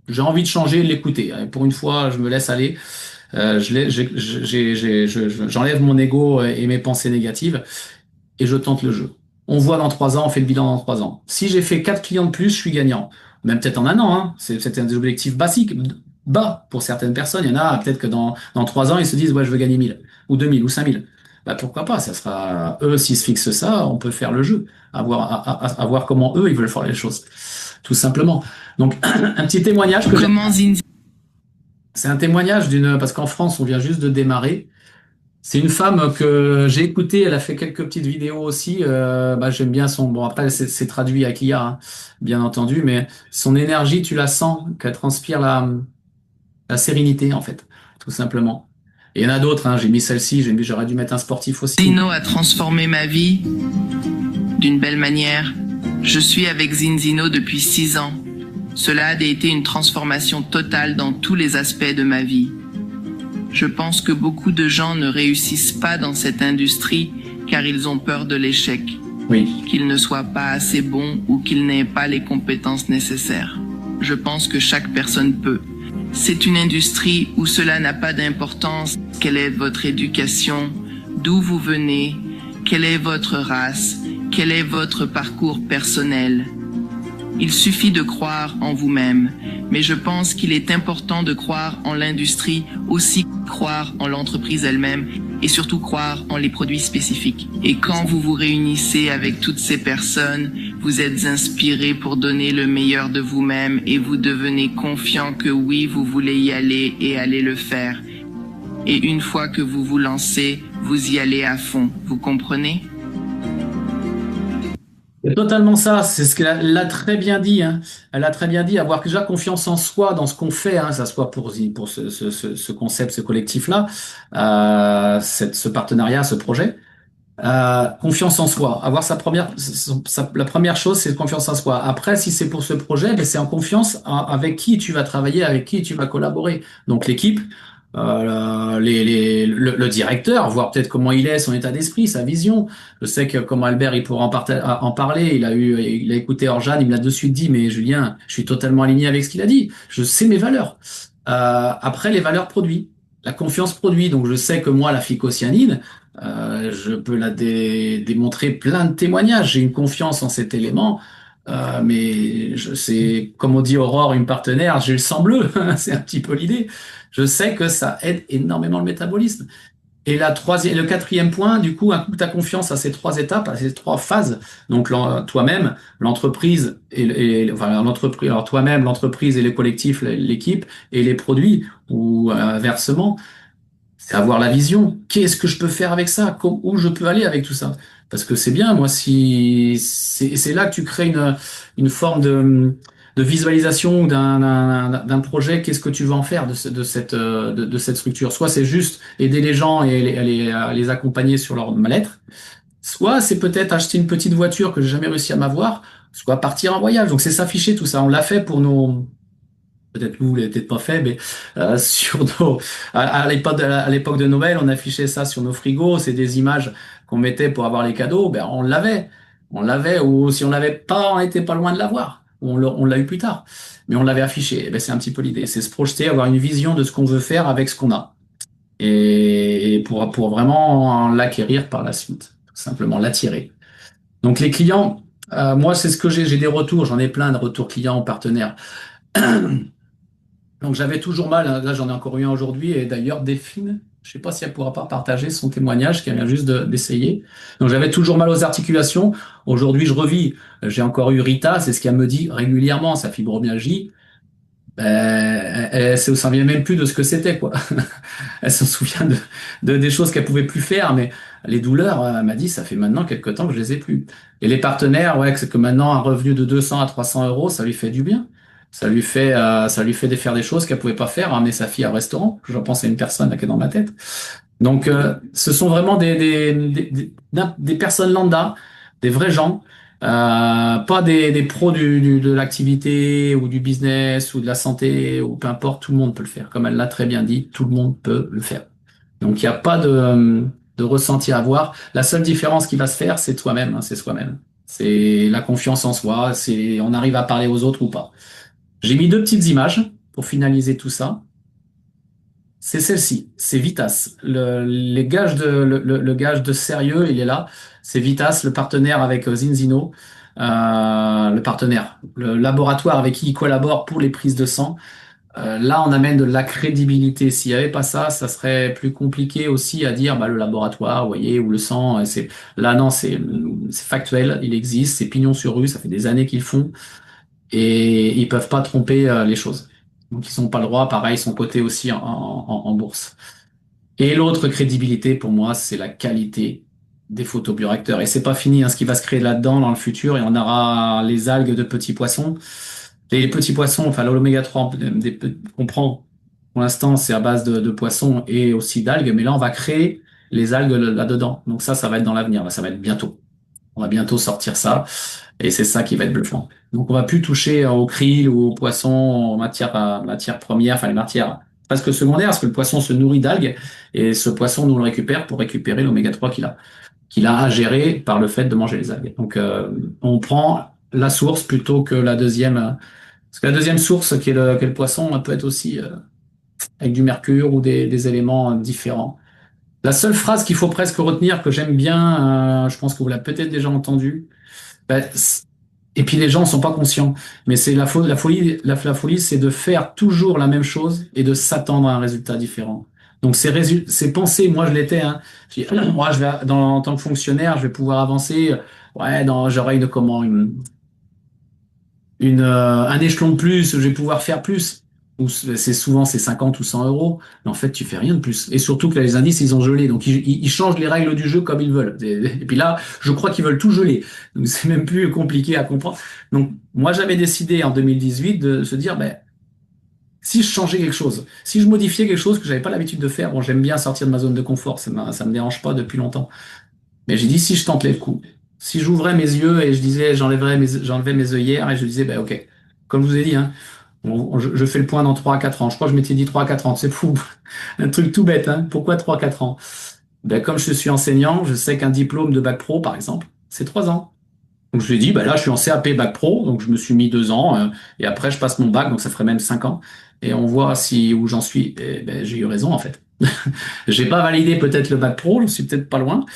j'ai envie de changer, de l'écouter. Pour une fois, je me laisse aller. J'enlève mon ego et mes pensées négatives et je tente le jeu. On voit dans 3 ans, on fait le bilan dans 3 ans. Si j'ai fait 4 clients de plus, je suis gagnant. Même peut-être en un an, hein. C'est un des objectifs basiques, bas pour certaines personnes. Il y en a peut-être que dans 3 ans, ils se disent, ouais, je veux gagner 1000 ou 2000 ou 5000. Bah, pourquoi pas? Ça sera, eux, s'ils se fixent ça, on peut faire le jeu. À voir comment eux, ils veulent faire les choses. Tout simplement. Donc, un petit témoignage que j'ai. Comment Zinzi C'est un témoignage parce qu'en France, on vient juste de démarrer. C'est une femme que j'ai écoutée, elle a fait quelques petites vidéos aussi. Bah, j'aime bien bon, après, c'est traduit avec l'IA, hein, bien entendu, mais son énergie, tu la sens, qu'elle transpire la sérénité, en fait, tout simplement. Et il y en a d'autres, hein, j'ai mis celle-ci, j'aurais dû mettre un sportif aussi. Zinzino a transformé ma vie d'une belle manière. Je suis avec Zinzino depuis 6 ans. Cela a été une transformation totale dans tous les aspects de ma vie. Je pense que beaucoup de gens ne réussissent pas dans cette industrie car ils ont peur de l'échec, Oui, qu'ils ne soient pas assez bons ou qu'ils n'aient pas les compétences nécessaires. Je pense que chaque personne peut. C'est une industrie où cela n'a pas d'importance. Quelle est votre éducation? D'où vous venez? Quelle est votre race? Quel est votre parcours personnel? Il suffit de croire en vous-même, mais je pense qu'il est important de croire en l'industrie, aussi croire en l'entreprise elle-même et surtout croire en les produits spécifiques. Et quand vous vous réunissez avec toutes ces personnes, vous êtes inspiré pour donner le meilleur de vous-même et vous devenez confiant que oui, vous voulez y aller et aller le faire. Et une fois que vous vous lancez, vous y allez à fond. Vous comprenez? c'est totalement ça, c'est ce qu'elle elle l'a très bien dit, hein. Elle a très bien dit, avoir déjà confiance en soi dans ce qu'on fait, hein, que ça soit pour ce concept, ce collectif-là, ce partenariat, ce projet. Confiance en soi. Avoir la première chose, c'est confiance en soi. Après, si c'est pour ce projet, ben, c'est en confiance avec qui tu vas travailler, avec qui tu vas collaborer. Donc l'équipe, le directeur, voir peut-être comment il est, son état d'esprit, sa vision. Je sais que comme Albert, il pourra en parler. Il a écouté Orjan, il me l'a de suite dit, mais Julien, je suis totalement aligné avec ce qu'il a dit. Je sais mes valeurs. Après, les valeurs produits, la confiance produit. Donc, je sais que moi, la phycocyanine, je peux démontrer plein de témoignages. J'ai une confiance en cet élément. Mais c'est, comme on dit Aurore, une partenaire, j'ai le sang bleu. C'est un petit peu l'idée. Je sais que ça aide énormément le métabolisme. Et le quatrième point, du coup, un coup, tu as confiance à ces trois étapes, à ces trois phases. Donc, toi-même, l'entreprise enfin, l'entreprise, alors toi-même, l'entreprise et les collectifs, l'équipe et les produits ou inversement. C'est avoir la vision. Qu'est-ce que je peux faire avec ça? Où je peux aller avec tout ça? Parce que c'est bien, moi, si c'est là que tu crées une forme de visualisation d'un projet. Qu'est-ce que tu veux en faire de cette structure? Soit c'est juste aider les gens et les accompagner sur leur mal-être, soit c'est peut-être acheter une petite voiture que j'ai jamais réussi à m'avoir, soit partir en voyage. Donc c'est s'afficher tout ça. On l'a fait pour nos peut-être vous, vous l'avez peut-être pas fait, mais sur à l'époque de Noël, on affichait ça sur nos frigos. C'est des images qu'on mettait pour avoir les cadeaux. Ben, on l'avait, ou si on l'avait pas, on n'était pas loin de l'avoir. On l'a eu plus tard, mais on l'avait affiché. Eh ben, c'est un petit peu l'idée, c'est se projeter, avoir une vision de ce qu'on veut faire avec ce qu'on a, et pour vraiment l'acquérir par la suite, tout simplement l'attirer. Donc les clients, moi c'est ce que j'ai des retours, j'en ai plein de retours clients, partenaires. Donc j'avais toujours mal, hein. Là j'en ai encore eu un aujourd'hui, et d'ailleurs Delphine, je sais pas si elle pourra pas partager son témoignage, qu'elle vient juste d'essayer. Donc j'avais toujours mal aux articulations. Aujourd'hui je revis, j'ai encore eu Rita, c'est ce qu'elle me dit régulièrement, sa fibromyalgie. Elle s'en souvient même plus de ce que c'était, quoi. Elle se souvient des choses qu'elle pouvait plus faire, mais les douleurs, elle m'a dit, ça fait maintenant quelque temps que je les ai plus. Et les partenaires, ouais, c'est que maintenant un revenu de 200 à 300 euros, ça lui fait du bien. Ça lui fait faire des choses qu'elle pouvait pas faire, ramener sa fille au restaurant. Je pense à une personne là qui est dans ma tête. Donc, ce sont vraiment des personnes lambda, des vrais gens, pas des pros de l'activité ou du business ou de la santé ou peu importe, tout le monde peut le faire. Comme elle l'a très bien dit, tout le monde peut le faire. Donc, il n'y a pas de ressenti à avoir. La seule différence qui va se faire, c'est toi-même, hein, c'est soi-même. C'est la confiance en soi, c'est on arrive à parler aux autres ou pas. J'ai mis deux petites images pour finaliser tout ça. C'est celle-ci, c'est Vitas. Le gage de sérieux, il est là. C'est Vitas, le partenaire avec Zinzino, le partenaire, le laboratoire avec qui il collabore pour les prises de sang. Là, on amène de la crédibilité. S'il n'y avait pas ça, ça serait plus compliqué aussi à dire, bah, le laboratoire, vous voyez, ou le sang. Là, non, c'est factuel, il existe, c'est pignon sur rue, ça fait des années qu'ils font et ils peuvent pas tromper les choses. Donc ils n'ont pas le droit, pareil, ils sont cotés aussi en bourse. Et l'autre crédibilité pour moi, c'est la qualité des photobioréacteurs. Et c'est pas fini, hein, ce qui va se créer là-dedans dans le futur. Et on aura les algues de petits poissons. Les petits poissons, enfin l'oméga 3 qu'on prend pour l'instant, c'est à base de poissons et aussi d'algues. Mais là, on va créer les algues là-dedans. Donc ça va être dans l'avenir. Là, ça va être bientôt. On va bientôt sortir ça. Et c'est ça qui va être bluffant. Donc, on va plus toucher au krill ou aux poissons en matière première, enfin les matières presque secondaires, parce que le poisson se nourrit d'algues et ce poisson, nous le récupère pour récupérer l'oméga 3 qu'il a à gérer par le fait de manger les algues. Donc, on prend la source plutôt que la deuxième, parce que la deuxième source qui est le poisson peut être aussi avec du mercure ou des éléments différents. La seule phrase qu'il faut presque retenir que j'aime bien, je pense que vous l'avez peut-être déjà entendu, ben, et puis les gens ne sont pas conscients. Mais c'est la folie, c'est de faire toujours la même chose et de s'attendre à un résultat différent. Donc ces pensées, moi je l'étais, hein. Je dis, moi en tant que fonctionnaire, je vais pouvoir avancer. Ouais, j'aurai un échelon de plus, je vais pouvoir faire plus. Ou c'est souvent c'est 50 ou 100 euros, mais en fait tu fais rien de plus. Et surtout que là, les indices ils ont gelé, donc ils changent les règles du jeu comme ils veulent. Et puis là, je crois qu'ils veulent tout geler, donc c'est même plus compliqué à comprendre. Donc moi j'avais décidé en 2018 de se dire, ben si je changeais quelque chose, si je modifiais quelque chose que j'avais pas l'habitude de faire, bon j'aime bien sortir de ma zone de confort, ça me dérange pas depuis longtemps. Mais j'ai dit si je tentais le coup, si j'ouvrais mes yeux et je disais j'enlevais mes œillères et je disais ben ok, comme je vous ai dit, hein. Je fais le point dans 3 à 4 ans. Je crois que je m'étais dit 3 à 4 ans. C'est fou. Un truc tout bête, hein. Pourquoi 3 à 4 ans? Ben, comme je suis enseignant, je sais qu'un diplôme de bac pro, par exemple, c'est 3 ans. Donc je lui ai dit, bah là, je suis en CAP bac pro, donc je me suis mis 2 ans, et après je passe mon bac, donc ça ferait même 5 ans. Et on voit si où j'en suis. Et ben, j'ai eu raison en fait. J'ai pas validé peut-être le bac pro, je suis peut-être pas loin,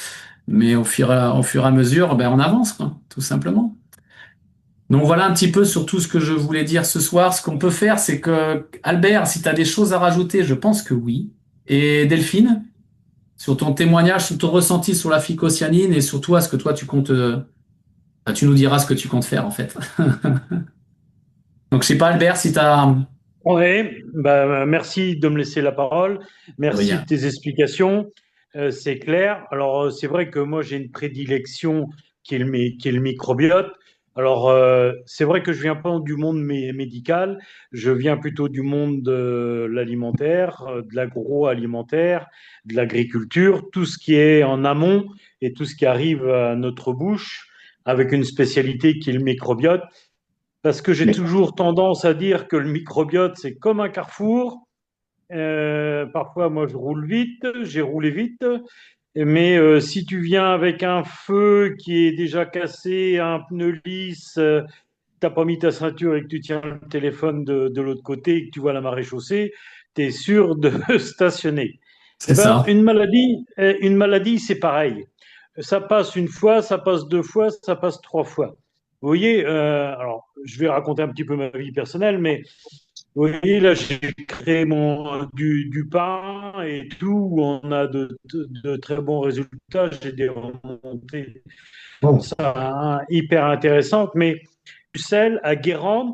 mais au fur et à mesure, ben, on avance, quoi, tout simplement. Donc voilà un petit peu sur tout ce que je voulais dire ce soir. Ce qu'on peut faire, c'est que, Albert, si tu as des choses à rajouter, je pense que oui. Et Delphine, sur ton témoignage, sur ton ressenti sur la phycocyanine et sur toi, ce que toi tu comptes, bah, tu nous diras ce que tu comptes faire en fait. Donc je sais pas, Albert, si tu as... Oui, bah, merci de me laisser la parole. Merci de Rien. tes explications. C'est clair. Alors, c'est vrai que moi, j'ai une prédilection qui est le microbiote. Alors, c'est vrai que je viens pas du monde médical, je viens plutôt du monde de l'alimentaire, de l'agroalimentaire, de l'agriculture, tout ce qui est en amont et tout ce qui arrive à notre bouche, avec une spécialité qui est le microbiote. Parce que j'ai Mais toujours tendance à dire que le microbiote, c'est comme un carrefour. Parfois, moi, je roule vite, j'ai roulé vite, mais si tu viens avec un feu qui est déjà cassé, un pneu lisse, t'as pas mis ta ceinture et que tu tiens le téléphone de l'autre côté et que tu vois la marée chaussée, tu es sûr de stationner. Eh c'est ben, ça. une maladie, c'est pareil. Ça passe une fois, ça passe deux fois, ça passe trois fois. Vous voyez, alors je vais raconter un petit peu ma vie personnelle, mais vous voyez, là, j'ai créé du pain et tout, où on a de très bons résultats. J'ai des remontées comme Bon. ça hyper intéressantes, mais du sel à Guérande.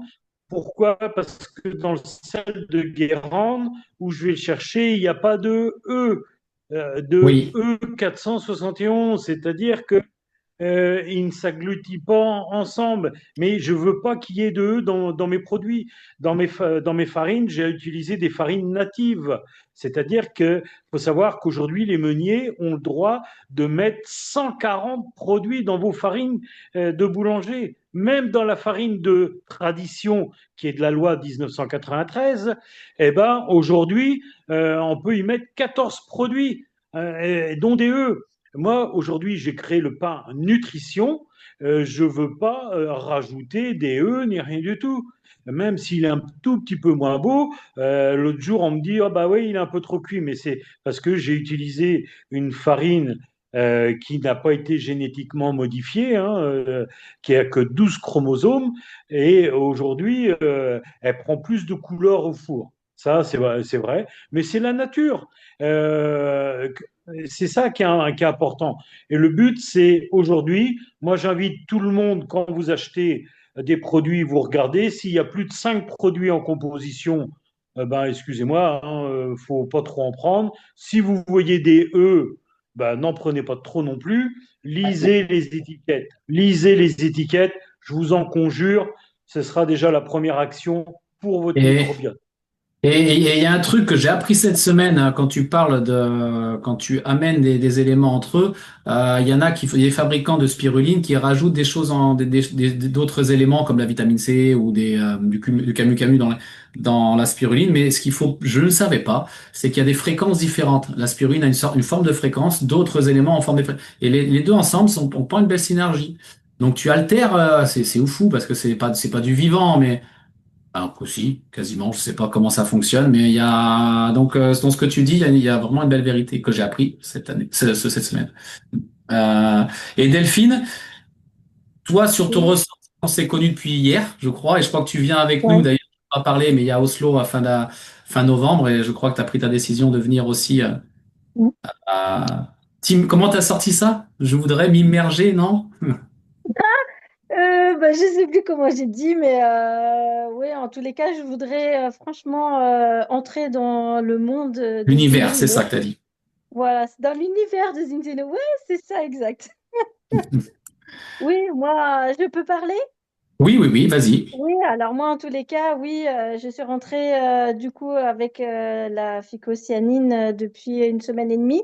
Pourquoi? Parce que dans le sel de Guérande, où je vais le chercher, il n'y a pas de Oui. E471, c'est-à-dire que ils ne s'agglutinent pas ensemble. Mais je veux pas qu'il y ait de eux dans mes produits. Dans mes farines, j'ai utilisé des farines natives. C'est-à-dire qu'il faut savoir qu'aujourd'hui, les meuniers ont le droit de mettre 140 produits dans vos farines de boulanger. Même dans la farine de tradition, qui est de la loi 1993, eh ben, aujourd'hui, on peut y mettre 14 produits, dont des œufs. Moi, aujourd'hui, j'ai créé le pain nutrition. Je ne veux pas rajouter des œufs ni rien du tout. Même s'il est un tout petit peu moins beau, l'autre jour, on me dit, ah bah oui, il est un peu trop cuit, mais c'est parce que j'ai utilisé une farine qui n'a pas été génétiquement modifiée, hein, qui a que 12 chromosomes, et aujourd'hui, elle prend plus de couleur au four. Ça, c'est vrai, mais c'est la nature. Euh, c'est ça qui est important. Et le but, c'est aujourd'hui, moi j'invite tout le monde, quand vous achetez des produits, vous regardez, s'il y a plus de 5 produits en composition, ben, excusez-moi, il ne faut pas trop en prendre. Si vous voyez des E, ben, n'en prenez pas trop non plus. Lisez les étiquettes. Lisez les étiquettes, je vous en conjure, ce sera déjà la première action pour votre Et microbiote. il y a un truc que j'ai appris cette semaine, hein, quand tu parles de, quand tu amènes des éléments entre eux, il y en a il y a des fabricants de spiruline qui rajoutent des choses d'autres éléments comme la vitamine C ou du camu-camu dans la spiruline. Mais ce qu'il faut, je ne savais pas, c'est qu'il y a des fréquences différentes. La spiruline a une forme de fréquence, d'autres éléments en forme de fréquence. Et les deux ensemble ont pas une belle synergie. Donc tu altères, c'est oufou parce que c'est pas du vivant, mais alors aussi, quasiment, je sais pas comment ça fonctionne, mais il y a donc dans ce que tu dis, il y a vraiment une belle vérité que j'ai appris cette année, cette semaine. Euh, et Delphine, toi, sur ton Oui, ressenti, on s'est connus depuis hier, je crois, et je crois que tu viens avec nous. ouais. D'ailleurs, on va parler, mais il y a Oslo à fin novembre, et je crois que tu as pris ta décision de venir aussi Mm. à Comment t'as sorti ça? Je voudrais m'immerger, non? Bah, je sais plus comment j'ai dit, mais oui, en tous les cas, je voudrais franchement entrer dans le monde de L'univers, c'est Zinzino. ça que t'as dit. Voilà, c'est dans l'univers de Zinzino. Ouais, c'est ça, exact. Oui, moi, je peux parler? Oui, oui, oui, vas-y. Oui, alors moi, en tous les cas, oui, je suis rentrée du coup avec la phycocyanine depuis une semaine et demie.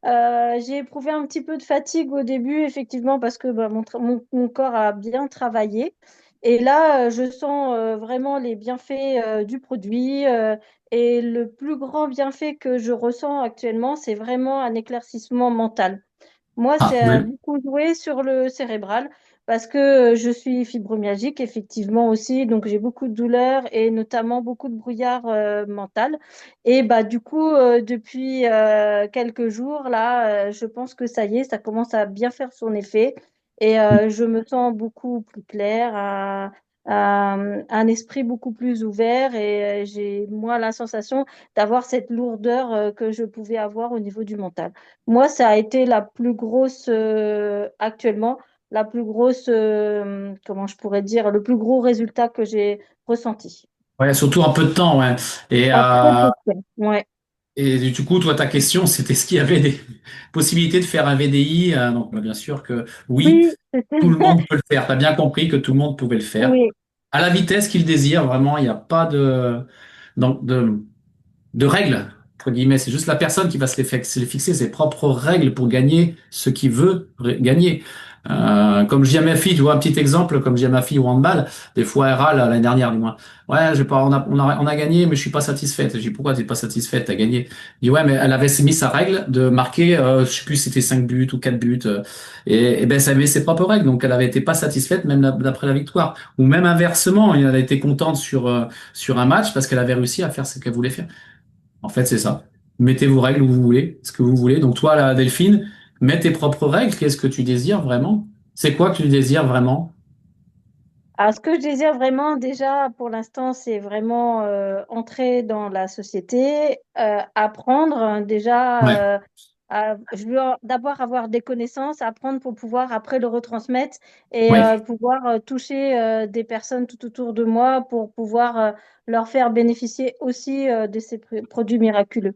J'ai éprouvé un petit peu de fatigue au début, effectivement, parce que bah, mon corps a bien travaillé. Et là, je sens vraiment les bienfaits du produit. Et le plus grand bienfait que je ressens actuellement, c'est vraiment un éclaircissement mental. Moi, Ah, ça a ouais. beaucoup joué sur le cérébral parce que je suis fibromyalgique, effectivement aussi, donc j'ai beaucoup de douleurs et notamment beaucoup de brouillard mental. Et bah du coup, depuis quelques jours là, je pense que ça y est, ça commence à bien faire son effet et je me sens beaucoup plus claire, un esprit beaucoup plus ouvert et j'ai moins la sensation d'avoir cette lourdeur que je pouvais avoir au niveau du mental. Moi, ça a été la plus grosse, actuellement, la plus grosse, comment je pourrais dire, le plus gros résultat que j'ai ressenti. Ouais, surtout en peu de temps, ouais. Et, En très euh, peu de temps. Ouais. et du coup, toi, ta question, c'était est-ce qu'il y avait des possibilités de faire un VDI? Donc, bah, bien sûr que oui, Oui, c'est ça. tout le monde peut le faire. Tu as bien compris que tout le monde pouvait le faire. Oui, À la vitesse qu'il désire, vraiment, il n'y a pas donc, de règles, entre guillemets. C'est juste la personne qui va se les fixer ses propres règles pour gagner ce qu'il veut gagner. Comme je dis à ma fille, tu vois, un petit exemple, comme je dis à ma fille au handball, des fois elle râle, l'année dernière du moins. Ouais, j'ai pas, on a gagné, mais je suis pas satisfaite. Je dis pourquoi t'es pas satisfaite, t'as gagné. Je dis ouais, mais elle avait mis sa règle de marquer, je sais plus si c'était 5 buts ou 4 buts, et ben ça avait ses propres règles, donc elle avait été pas satisfaite même d'après la victoire. Ou même inversement, elle a été contente sur un match parce qu'elle avait réussi à faire ce qu'elle voulait faire. En fait, c'est ça. Mettez vos règles où vous voulez, ce que vous voulez. Donc toi, la Delphine, mets tes propres règles. Qu'est-ce que tu désires vraiment? C'est quoi que tu désires vraiment? alors, ce que je désire vraiment, déjà, pour l'instant, c'est vraiment entrer dans la société, apprendre. Ouais, Déjà, je veux d'abord avoir des connaissances, apprendre pour pouvoir après le retransmettre et oui, pouvoir toucher des personnes tout autour de moi pour pouvoir leur faire bénéficier aussi de ces produits miraculeux.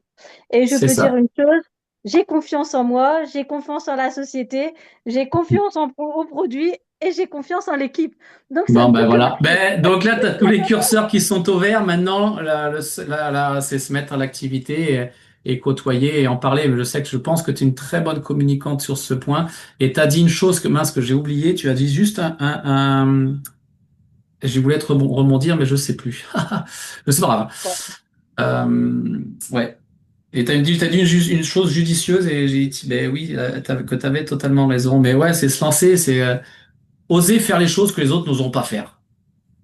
Et je c'est peux dire ça. une chose, j'ai confiance en moi, j'ai confiance en la société, j'ai confiance aux produits et j'ai confiance en l'équipe. Donc, ça Bon, ne ben peut que voilà. marcher. Ben, donc là, tu as tous les curseurs qui sont au vert. Maintenant, c'est se mettre à l'activité et côtoyer et en parler. Mais je sais que je pense que tu es une très bonne communicante sur ce point. Et tu as dit une chose que, mince, que j'ai oublié. Tu as dit juste j'ai voulu être rebondir, mais je sais plus. Mais c'est pas grave. Bon, Ouais. Et t'as dit une chose judicieuse et j'ai dit, ben oui, que t'avais totalement raison. Mais ouais, c'est se lancer, c'est oser faire les choses que les autres n'oseront pas faire.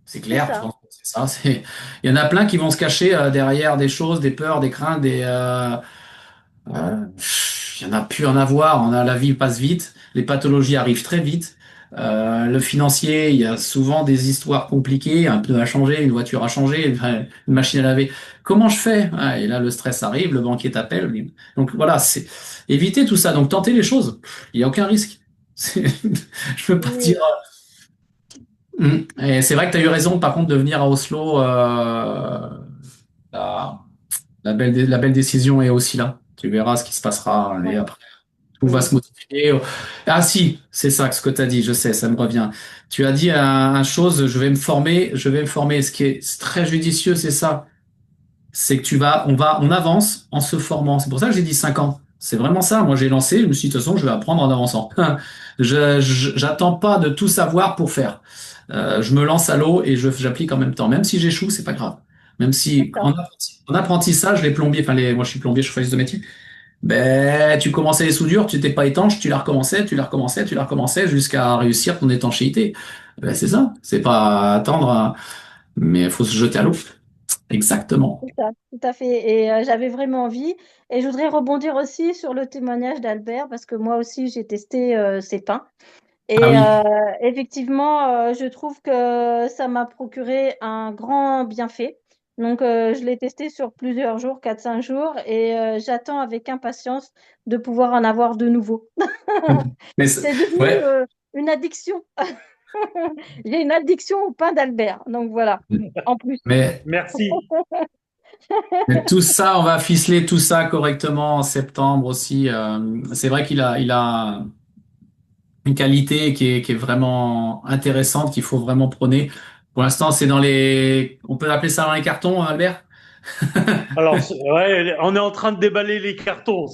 C'est c'est clair, je ça, pense que c'est ça. Il y en a plein qui vont se cacher derrière des choses, des peurs, des craintes, il y en a plus en avoir. La vie passe vite, les pathologies arrivent très vite. Le financier, il y a souvent des histoires compliquées, un pneu à changer, une voiture à changer, une machine à laver. Comment je fais? Ah, et là, le stress arrive, le banquier t'appelle. Donc voilà, c'est éviter tout ça. Donc tenter les choses. Il n'y a aucun risque. C'est- Je peux pas dire. oui, Et c'est vrai que tu as eu raison, par contre, de venir à Oslo. La, la belle décision est aussi là. Tu verras ce qui se passera. Et ouais, après, tout va oui, se modifier. Ah si, c'est ça ce que tu as dit, je sais, ça me revient. Tu as dit un chose, je vais me former, je vais me former. Ce qui est très judicieux, c'est ça. C'est que on avance en se formant. C'est pour ça que j'ai dit 5 ans. C'est vraiment ça. Moi, j'ai lancé, je me suis dit, de toute façon, je vais apprendre en avançant. J'attends pas de tout savoir pour faire. Je me lance à l'eau et j'applique en même temps. Même si j'échoue, c'est pas grave. Même c'est si ça, en apprentissage, les plombiers, moi je suis plombier, je suis chauffagiste de métier. Ben, tu commençais les soudures, tu n'étais pas étanche, tu la recommençais, tu la recommençais, tu la recommençais jusqu'à réussir ton étanchéité. Ben, c'est ça. C'est pas attendre, mais il faut se jeter à l'eau. Exactement. c'est ça, tout à fait. Et j'avais vraiment envie. Et je voudrais rebondir aussi sur le témoignage d'Albert parce que moi aussi, j'ai testé ces pains. Ah Et oui. effectivement, je trouve que ça m'a procuré un grand bienfait. Donc, je l'ai testé sur plusieurs jours, 4 5 jours, et j'attends avec impatience de pouvoir en avoir de nouveau. Mais C'est devenu ouais. une addiction. J'ai une addiction au pain d'Albert. Donc voilà, en plus. Mais, merci. mais tout ça, on va ficeler tout ça correctement en septembre aussi. C'est vrai il a une qualité qui est vraiment intéressante, qu'il faut vraiment prôner. Pour l'instant, c'est on peut appeler ça dans les cartons, Albert? Alors, ouais, on est en train de déballer les cartons.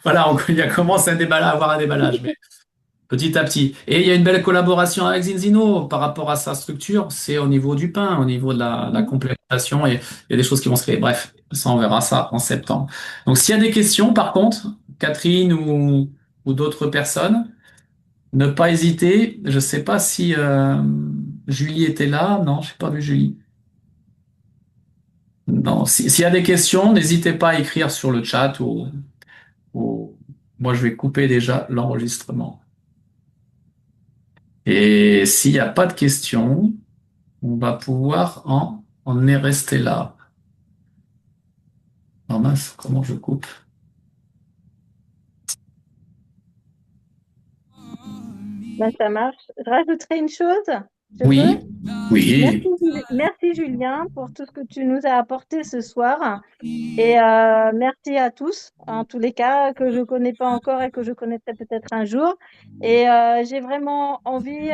Voilà, il y a commence à avoir un déballage. Petit à petit. Et il y a une belle collaboration avec Zinzino par rapport à sa structure. C'est au niveau du pain, au niveau de la Mhm. complémentation. Et il y a des choses qui vont se créer. Bref, ça, on verra ça en septembre. Donc, s'il y a des questions, par contre, Catherine ou d'autres personnes, ne pas hésiter. Je sais pas si Julie était là. Non, je n'ai pas vu Julie. Non, s'il y a des questions, n'hésitez pas à écrire sur le chat ou... Moi, je vais couper déjà l'enregistrement. Et s'il n'y a pas de questions, on va pouvoir en est resté là. Oh mince, comment je coupe? Ben, ça marche. Je rajouterai une chose. Je peux? Oui, oui. Merci Julien pour tout ce que tu nous as apporté ce soir. Et merci à tous, en tous les cas, que je connais pas encore et que je connaîtrai peut-être un jour. Et j'ai vraiment envie